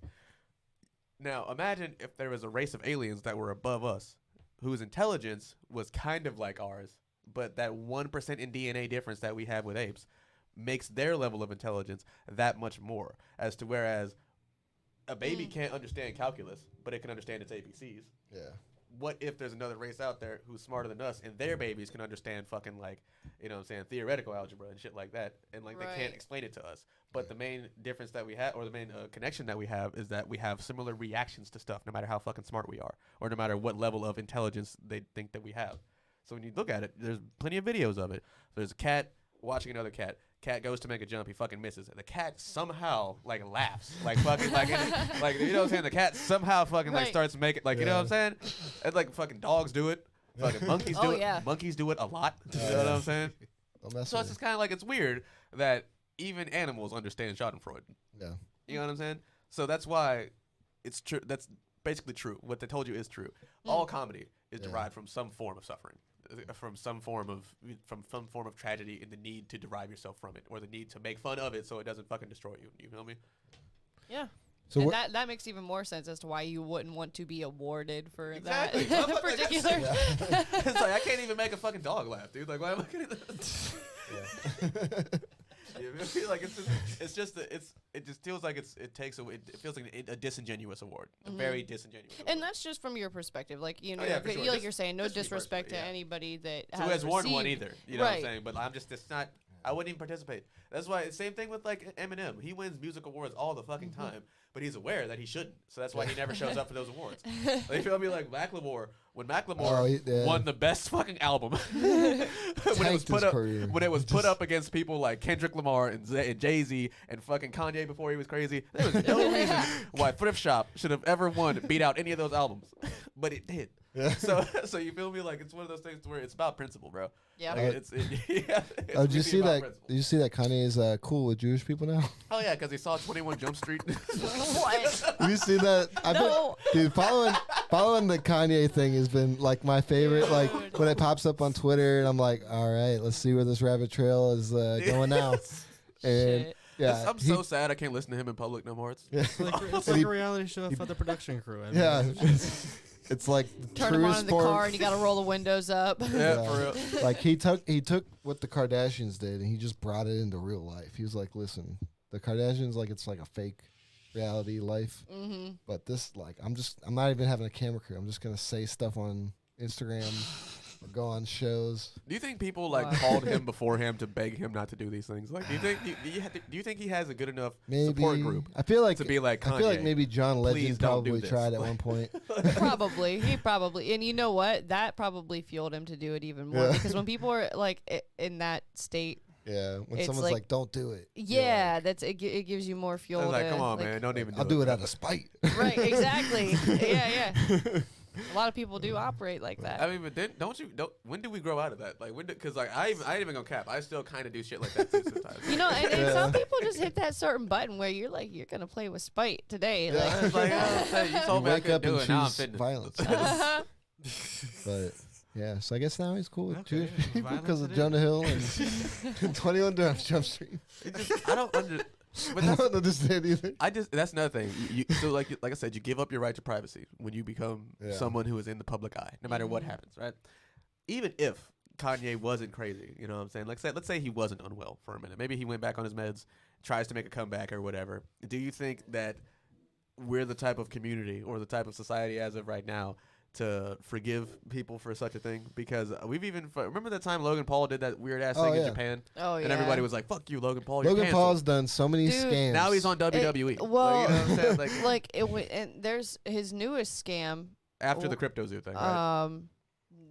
Now, imagine if there was a race of aliens that were above us, whose intelligence was kind of like ours, but that 1% in DNA difference that we have with apes makes their level of intelligence that much more. As to whereas a baby can't understand calculus, but it can understand its ABCs. Yeah. What if there's another race out there who's smarter than us and their babies can understand fucking like, you know what I'm saying, theoretical algebra and shit like that, and like they can't explain it to us. But the main difference that we have, or the main connection that we have, is that we have similar reactions to stuff no matter how fucking smart we are, or no matter what level of intelligence they think that we have. So when you look at it, there's plenty of videos of it. There's a cat watching another cat. Cat goes to make a jump, he fucking misses. And the cat somehow like laughs, like fucking like you know what I'm saying. The cat somehow fucking like starts making like you know what I'm saying. And like fucking dogs do it, fucking monkeys do it. Yeah. Monkeys do it a lot. You know what I'm saying? So it's just kind of like it's weird that even animals understand Schadenfreude. Yeah. You know what I'm saying? So that's why it's true. That's basically true. What they told you is true. All comedy is derived from some form of suffering. From some form of tragedy and the need to derive yourself from it, or the need to make fun of it so it doesn't fucking destroy you. You feel me? Yeah. So and that makes even more sense as to why you wouldn't want to be awarded for that particular. It's like I can't even make a fucking dog laugh, dude. Like why am I gonna? I feel like it just feels like it feels like a disingenuous award, a very disingenuous award. And that's just from your perspective, like you know, sure. like you're saying, no disrespect to yeah. anybody that who has won one received. either. You know what I'm saying? But I'm just it's not. I wouldn't even participate. That's why same thing with like Eminem. He wins music awards all the fucking time, but he's aware that he shouldn't. So that's why he never shows up for those awards. Like, you feel me? Like Macklemore. When Macklemore won the best fucking album, when it was put up against people like Kendrick Lamar and Jay-Z and fucking Kanye before he was crazy, there was no reason why Thrift Shop should have ever beat out any of those albums, but it did. Yeah. So you feel me? Like it's one of those things where it's about principle, bro. Yeah. Like, did you see that? Principle. Did you see that Kanye is cool with Jewish people now? Oh yeah, because he saw 21 Jump Street. What? Have you seen that? Dude, following the Kanye thing has been like my favorite. Like when it pops up on Twitter, and I'm like, all right, let's see where this rabbit trail is going now. And yeah, I'm so sad I can't listen to him in public no more. It's like a reality show for the production crew. I mean, yeah. It's like turn them on in the car and you got to roll the windows up. Yeah, for real. Like he took what the Kardashians did and he just brought it into real life. He was like, listen, the Kardashians, like it's like a fake reality life. Mm-hmm. But this, like, I'm not even having a camera crew. I'm just gonna say stuff on Instagram or go on shows. Do you think people like called him before him to beg him not to do these things? Like, do you think he has a good enough support group? I feel like to be like Kanye, I feel like maybe John Legend probably tried at one point. He probably, and you know what? That probably fueled him to do it even more because when people are like in that state. Yeah, when someone's like, "Don't do it." Yeah, it gives you more fuel. Like, come on, man, don't even. I'll do it out of spite. Right, exactly. Yeah. A lot of people do operate like that. I mean, but then when do we grow out of that? Like because like I ain't even gonna cap. I still kind of do shit like that too sometimes. You know, and some people just hit that certain button where you're like, you're gonna play with spite today. Yeah. Like, you told me I couldn't do it. Now I'm fitting violence. But. Yeah, so I guess now he's cool with Jewish people because of Jonah Hill and 21 Jump Street. I don't understand either. That's another thing. So like I said, you give up your right to privacy when you become someone who is in the public eye, no matter what happens, right? Even if Kanye wasn't crazy, you know what I'm saying? Like let's say he wasn't unwell for a minute. Maybe he went back on his meds, tries to make a comeback or whatever. Do you think that we're the type of community or the type of society as of right now to forgive people for such a thing? Because we've even remember that time Logan Paul did that weird ass thing in Japan, and everybody was like, "Fuck you, Logan Paul." Logan Paul's done so many scams. Now he's on WWE. Well, like, you know what I'm saying? And there's his newest scam after the crypto zoo thing, right?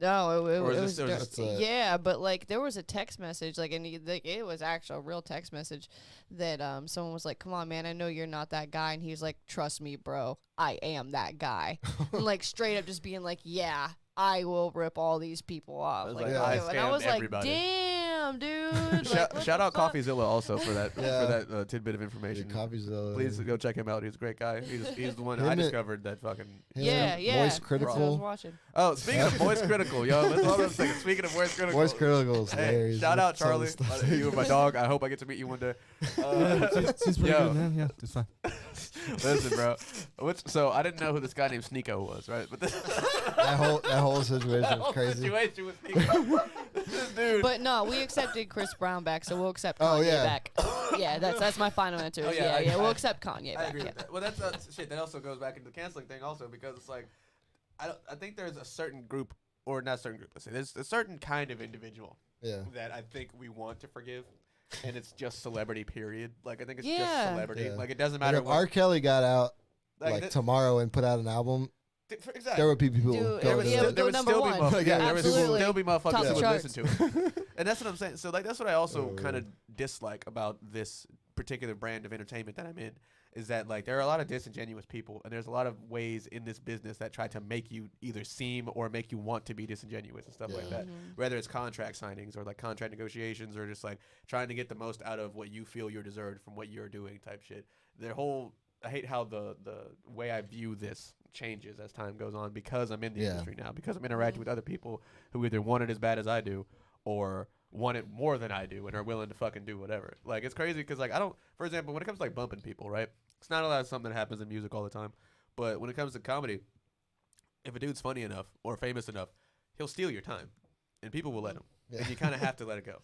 No, it was but like there was a text message, like, and it was actually a real text message that someone was like, "Come on, man, I know you're not that guy," and he's like, "Trust me, bro, I am that guy," and like straight up just being like, "Yeah, I will rip all these people off." I was like, damn, damn, dude. Like, what Shout the out fuck? CoffeeZilla also for that Yeah. tidbit of information. Coffee's Please go check him out. He's a great guy. He's the one Him I and- discovered that fucking. Yeah, yeah. Voice That's what I was critical. watching. Oh, speaking of voice critical, yo, let's hold on a second. Speaking of voice critical, Voice critical is hey, hilarious. shout out Some of Charlie. the stuff You and my dog. I hope I get to meet you one day. Seems pretty Yo. good, man. Yeah, it's fine. Listen, bro. So I didn't know who this guy named Sneeko was, right? But this that whole situation that was whole crazy. situation with Sneeko. This dude. But no, we accepted Chris Brown back, so we'll accept Oh, Kanye yeah. back. Yeah, that's my final answer. Oh, yeah, yeah, we'll accept Kanye I back. agree Yeah. with that. Well, that's shit. That also goes back into the canceling thing, also, because it's like, I think there's a certain group, or not a certain group. Let's say there's a certain kind of individual Yeah. that I think we want to forgive, and it's just celebrity. Period. Like I think it's just Yeah. celebrity. Yeah. Like it doesn't Like matter if what. R. Kelly got out like th- tomorrow and put out an album, exactly. there would be people Dude, going would- to yeah, the- would go number one. There would Absolutely. still be motherfuckers Top who would charts. listen to it. And that's what I'm saying. So like that's what I also Oh, kind of yeah. dislike about this particular brand of entertainment that I'm in is that like there are a lot of disingenuous people and there's a lot of ways in this business that try to make you either seem or make you want to be disingenuous and stuff like Yeah. that. Whether it's contract signings or like contract negotiations or just like trying to get the most out of what you feel you're deserved from what you're doing type shit. Their whole I hate how the way I view this changes as time goes on because I'm in the Yeah. industry now, because I'm interacting with other people who either want it as bad as I do or want it more than I do and are willing to fucking do whatever. Like, it's crazy because, like, I don't, for example, when it comes to, like, bumping people, right? It's not a lot of something that happens in music all the time. But when it comes to comedy, if a dude's funny enough or famous enough, he'll steal your time. And people will let him. Yeah. And you kind of have to let it go.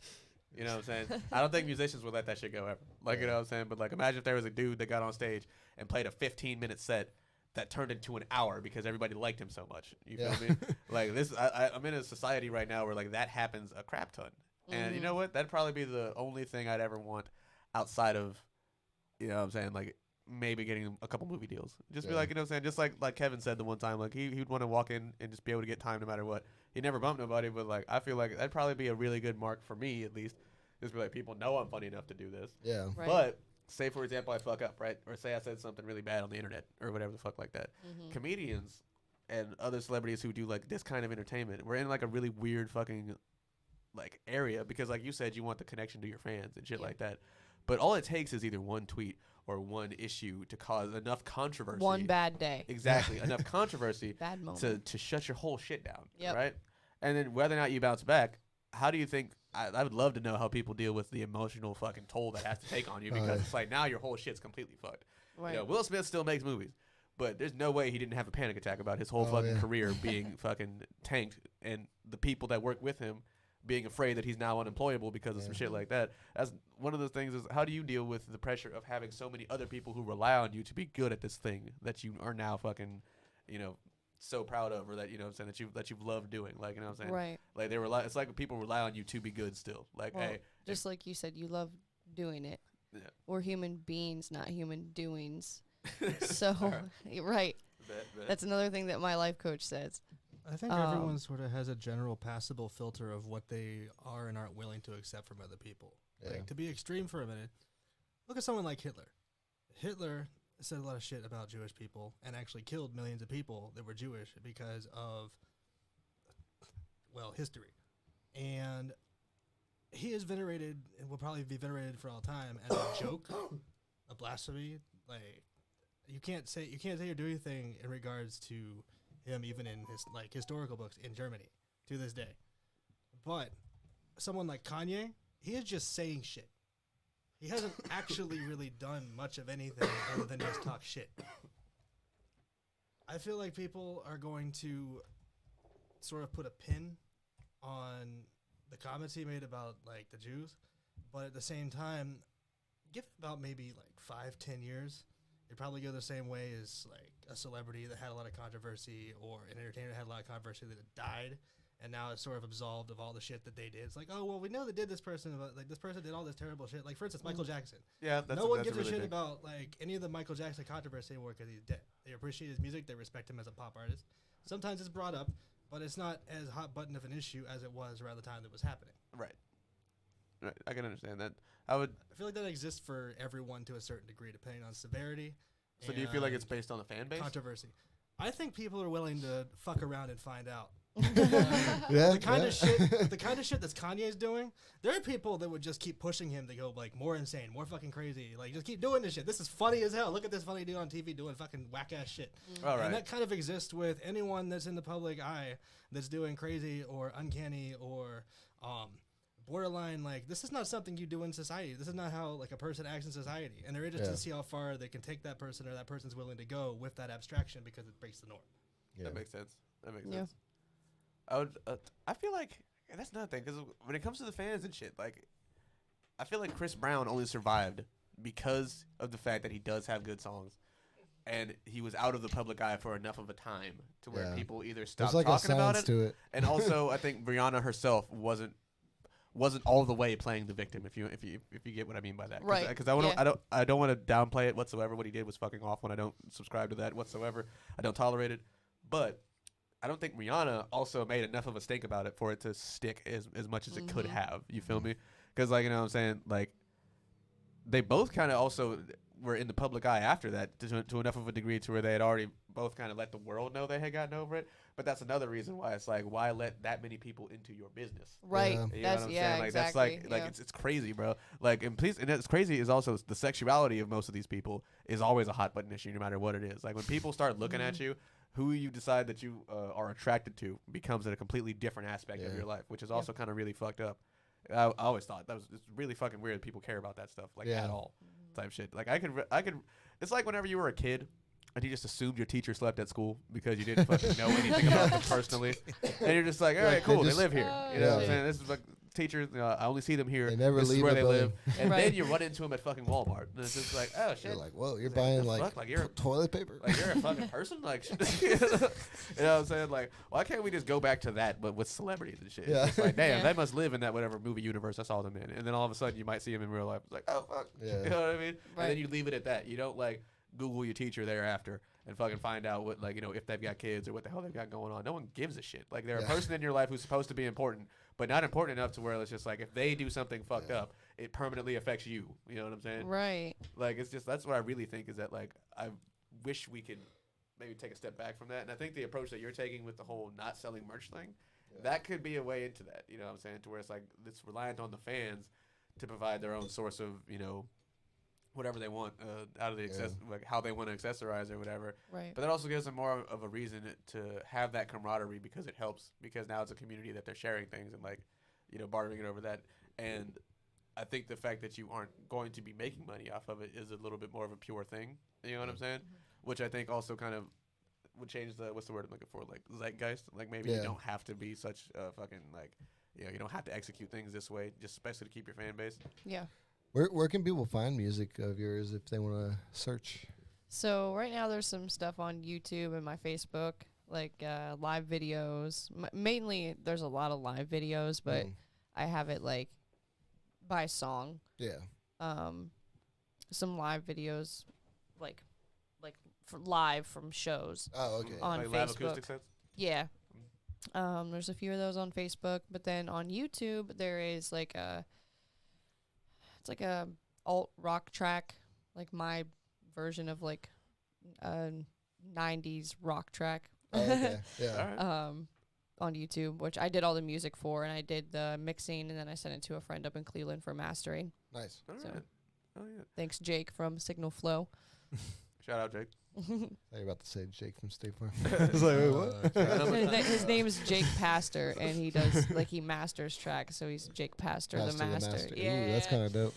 You know what I'm saying? I don't think musicians will let that shit go ever. Like, you know what I'm saying? But, like, imagine if there was a dude that got on stage and played a 15-minute set that turned into an hour because everybody liked him so much. You feel me? Like, this, I'm in a society right now where, like, that happens a crap ton. And you know what? That'd probably be the only thing I'd ever want outside of, you know what I'm saying, like, maybe getting a couple movie deals. Just be Yeah. like, you know what I'm saying? Just like Kevin said the one time, like, he would want to walk in and just be able to get time no matter what. He never bumped nobody, but, like, I feel like that'd probably be a really good mark for me, at least. Just be like, people know I'm funny enough to do this. Yeah. Right. But, say, for example, I fuck up, right? Or say I said something really bad on the internet or whatever the fuck like that. Comedians and other celebrities who do, like, this kind of entertainment, we're in, like, a really weird fucking, like, area because, like you said, you want the connection to your fans and shit like that. But all it takes is either one tweet or one issue to cause enough controversy. One bad day. Exactly. Enough controversy Bad moment. to shut your whole shit down. Yep. Right? And then whether or not you bounce back, how do you think I would love to know how people deal with the emotional fucking toll that has to take on you because yeah. it's like now your whole shit's completely fucked. Right. You know, Will Smith still makes movies, but there's no way he didn't have a panic attack about his whole Oh, fucking yeah. career being fucking tanked and the people that work with him being afraid that he's now unemployable because of some Yeah. shit like that. That's one of those things is how do you deal with the pressure of having so many other people who rely on you to be good at this thing that you are now fucking, you know, so proud of or that, you know what I'm saying, that you've loved doing. Like, you know what I'm saying? Right. Like they rely it's like people rely on you to be good still. Like, Well, hey, just like you said, you love doing it. Yeah. We're human beings, not human doings. So, Alright. right. bet. That's another thing that my life coach says. I think everyone sort of has a general passable filter of what they are and aren't willing to accept from other people. Yeah. Like, to be extreme for a minute, look at someone like Hitler. Hitler said a lot of shit about Jewish people and actually killed millions of people that were Jewish because of, well, history. And he is venerated and will probably be venerated for all time as a joke, a blasphemy. Like, you can't say or do anything in regards to him, even in his like historical books in Germany to this day. But someone like Kanye, he is just saying shit. He hasn't actually really done much of anything other than just talk shit. I feel like people are going to sort of put a pin on the comments he made about like the Jews, but at the same time, give it about maybe like 5-10 years. It'd probably go the same way as like a celebrity that had a lot of controversy or an entertainer that had a lot of controversy that had died and now it's sort of absolved of all the shit that they did. It's like, oh, well, we know they did this person, but like this person did all this terrible shit. Like, for instance, Michael Jackson. Yeah, No one gives a really shit big. about like any of the Michael Jackson controversy anymore because he's dead. They appreciate his music. They respect him as a pop artist. Sometimes it's brought up, but it's not as hot button of an issue as it was around the time that was happening. Right. I can understand that. I feel like that exists for everyone to a certain degree, depending on severity. So do you feel like it's and based on the fan base? controversy? I think people are willing to fuck around and find out Yeah, The kind of shit, the kind of shit that Kanye's doing. There are people that would just keep pushing him to go like more insane, more fucking crazy. Like just keep doing this shit. This is funny as hell. Look at this funny dude on TV doing fucking whack ass shit. All right. And that kind of exists with anyone that's in the public eye that's doing crazy or uncanny or borderline. Like this is not something you do in society. This is not how like a person acts in society. And they're interested to see how far they can take that person or that person's willing to go with that abstraction because it breaks the norm. Yeah. That makes sense. That makes Yeah. sense. I feel like that's another thing because when it comes to the fans and shit, like I feel like Chris Brown only survived because of the fact that he does have good songs, and he was out of the public eye for enough of a time to where people either stopped There's like a talking about science it, to it. and also I think Rihanna herself wasn't all the way playing the victim. If you get what I mean by that, Right. Because I don't want to downplay it whatsoever. What he did was fucking awful, and I don't subscribe to that whatsoever. I don't tolerate it, but I don't think Rihanna also made enough of a stink about it for it to stick as much as it could have. You feel me? Because like, you know what I'm saying? Like they both kind of also were in the public eye after that to enough of a degree to where they had already both kind of let the world know they had gotten over it. But that's another reason why it's like, why let that many people into your business? Right. Yeah. You know That's what I'm yeah. saying? Like Exactly. that's like it's crazy, bro. Like and it's crazy is also the sexuality of most of these people is always a hot button issue no matter what it is. Like when people start looking at you, who you decide that you are attracted to becomes a completely different aspect of your life, which is also kind of really fucked up. I always thought it's really fucking weird that people care about that stuff like at all type shit. Like I could it's like whenever you were a kid and you just assumed your teacher slept at school because you didn't fucking know anything about them personally, and you're just like, all right, cool, they live here. You know what I'm saying? This is like teachers. I only see them here. They never this leave is where the they live, building. and Right. then you run into them at fucking Walmart, and it's just like, oh shit. You're like, whoa, you're Like, buying what the like, fuck? Like, you're toilet paper. Like you're a fucking person, like you know what I'm saying? Like, why can't we just go back to that, but with celebrities and shit? Yeah. It's like, damn, Yeah. they must live in that whatever movie universe I saw them in, and then all of a sudden you might see them in real life. It's like, oh fuck, Yeah. you know what I mean? And Right. then you leave it at that. You don't like Google your teacher thereafter and fucking find out what like if they've got kids or what the hell they've got going on. No one gives a shit. Like they're a person in your life who's supposed to be important, but not important enough to where it's just like if they do something fucked up, it permanently affects you. You know what I'm saying? Right. Like it's just that's what I really think is that like I wish we could maybe take a step back from that, and I think the approach that you're taking with the whole not selling merch thing, that could be a way into that. You know what I'm saying? To where it's like it's reliant on the fans to provide their own source of whatever they want out of the like how they want to accessorize or whatever. Right. But that also gives them more of a reason to have that camaraderie because it helps because now it's a community that they're sharing things and like bartering it over that. And I think the fact that you aren't going to be making money off of it is a little bit more of a pure thing. You know what I'm saying? Which I think also kind of would change the what's the word I'm looking for, like zeitgeist. Like maybe you don't have to be such a fucking like you don't have to execute things this way, just especially to keep your fan base. Yeah. Where can people find music of yours if they want to search? So right now there's some stuff on YouTube and my Facebook, like live videos. Mainly there's a lot of live videos, but I have it like by song. Yeah. Some live videos, like for live from shows. Oh, okay. On like live Facebook. acoustic sets. Yeah. There's a few of those on Facebook, but then on YouTube there is like it's like a alt rock track, like my version of like a 90s rock track. Oh, okay. Yeah. All right. On YouTube, which I did all the music for, and I did the mixing, and then I sent it to a friend up in Cleveland for mastering. Nice. All So right. Oh yeah. thanks, Jake from Signal Flow. Shout out, Jake. I was about to say Jake from State Farm. I was like, wait, what? His name is Jake Pastor, and he does like he masters tracks, so he's Jake Pastor, the master. Yeah, Ooh, that's kind of dope.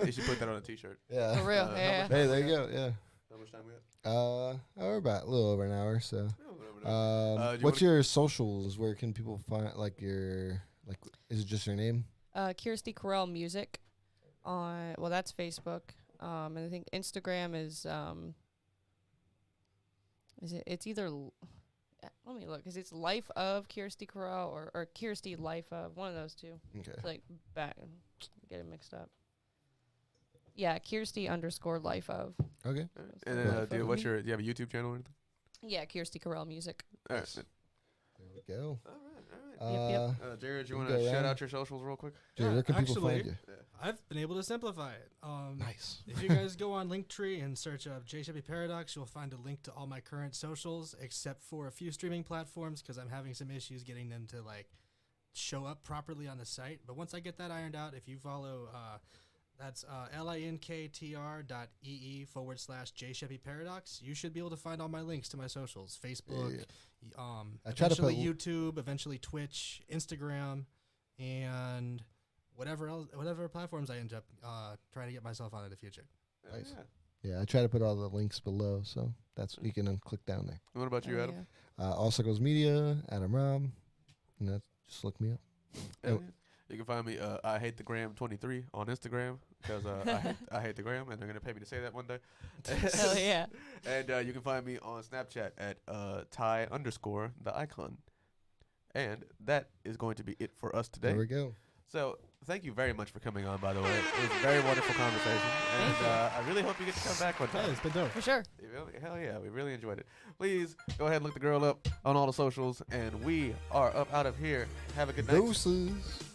You should put that on a T-shirt. Yeah. for real. how Yeah. much- Hey, there you go. Yeah. How much time we got? We're about a little over an hour. So, Oh, whatever. Do you what's wanna- your socials? Where can people find like your like? Is it just your name? Kiersty Correll Music on that's Facebook. And I think Instagram is it's either let me look, because it's Life of Kiersty Correll or Kiersty Life of, one of those two. Okay. It's like back, get it mixed up. Yeah, Kiersty_Life of. Okay. And Cool. then, do you have a YouTube channel or anything? Yeah, Kiersty Correll Music. All right. There we go. All right. Jared, you we want go to shout around. out your socials real quick? Jared, Yeah, where can people actually, find you? I've been able to simplify it. Nice. If you guys go on Linktree and search up JShappy Paradox, you'll find a link to all my current socials, except for a few streaming platforms, because I'm having some issues getting them to like show up properly on the site. But once I get that ironed out, if you follow, that's linktr.ee/JShappy Paradox, you should be able to find all my links to my socials: Facebook, I try to eventually put YouTube, eventually Twitch, Instagram, and whatever platforms I end up trying to get myself on in the future. Nice. Yeah. Yeah, I try to put all the links below, so that's you can click down there. What about you, Adam? All Circles Media, Adam Robb, and that's just look me up. Yeah. You can find me, I hate the gram 23 on Instagram because I hate the gram, and they're gonna pay me to say that one day. Hell yeah. And you can find me on Snapchat at Ty_the icon. And that is going to be it for us today. There we go. So thank you very much for coming on, by the way. It was a very wonderful conversation. And Thank you. I really hope you get to come back one Yeah, time. it's been dope. For sure. Hell yeah, we really enjoyed it. Please go ahead and look the girl up on all the socials. And we are up out of here. Have a good night. Doses.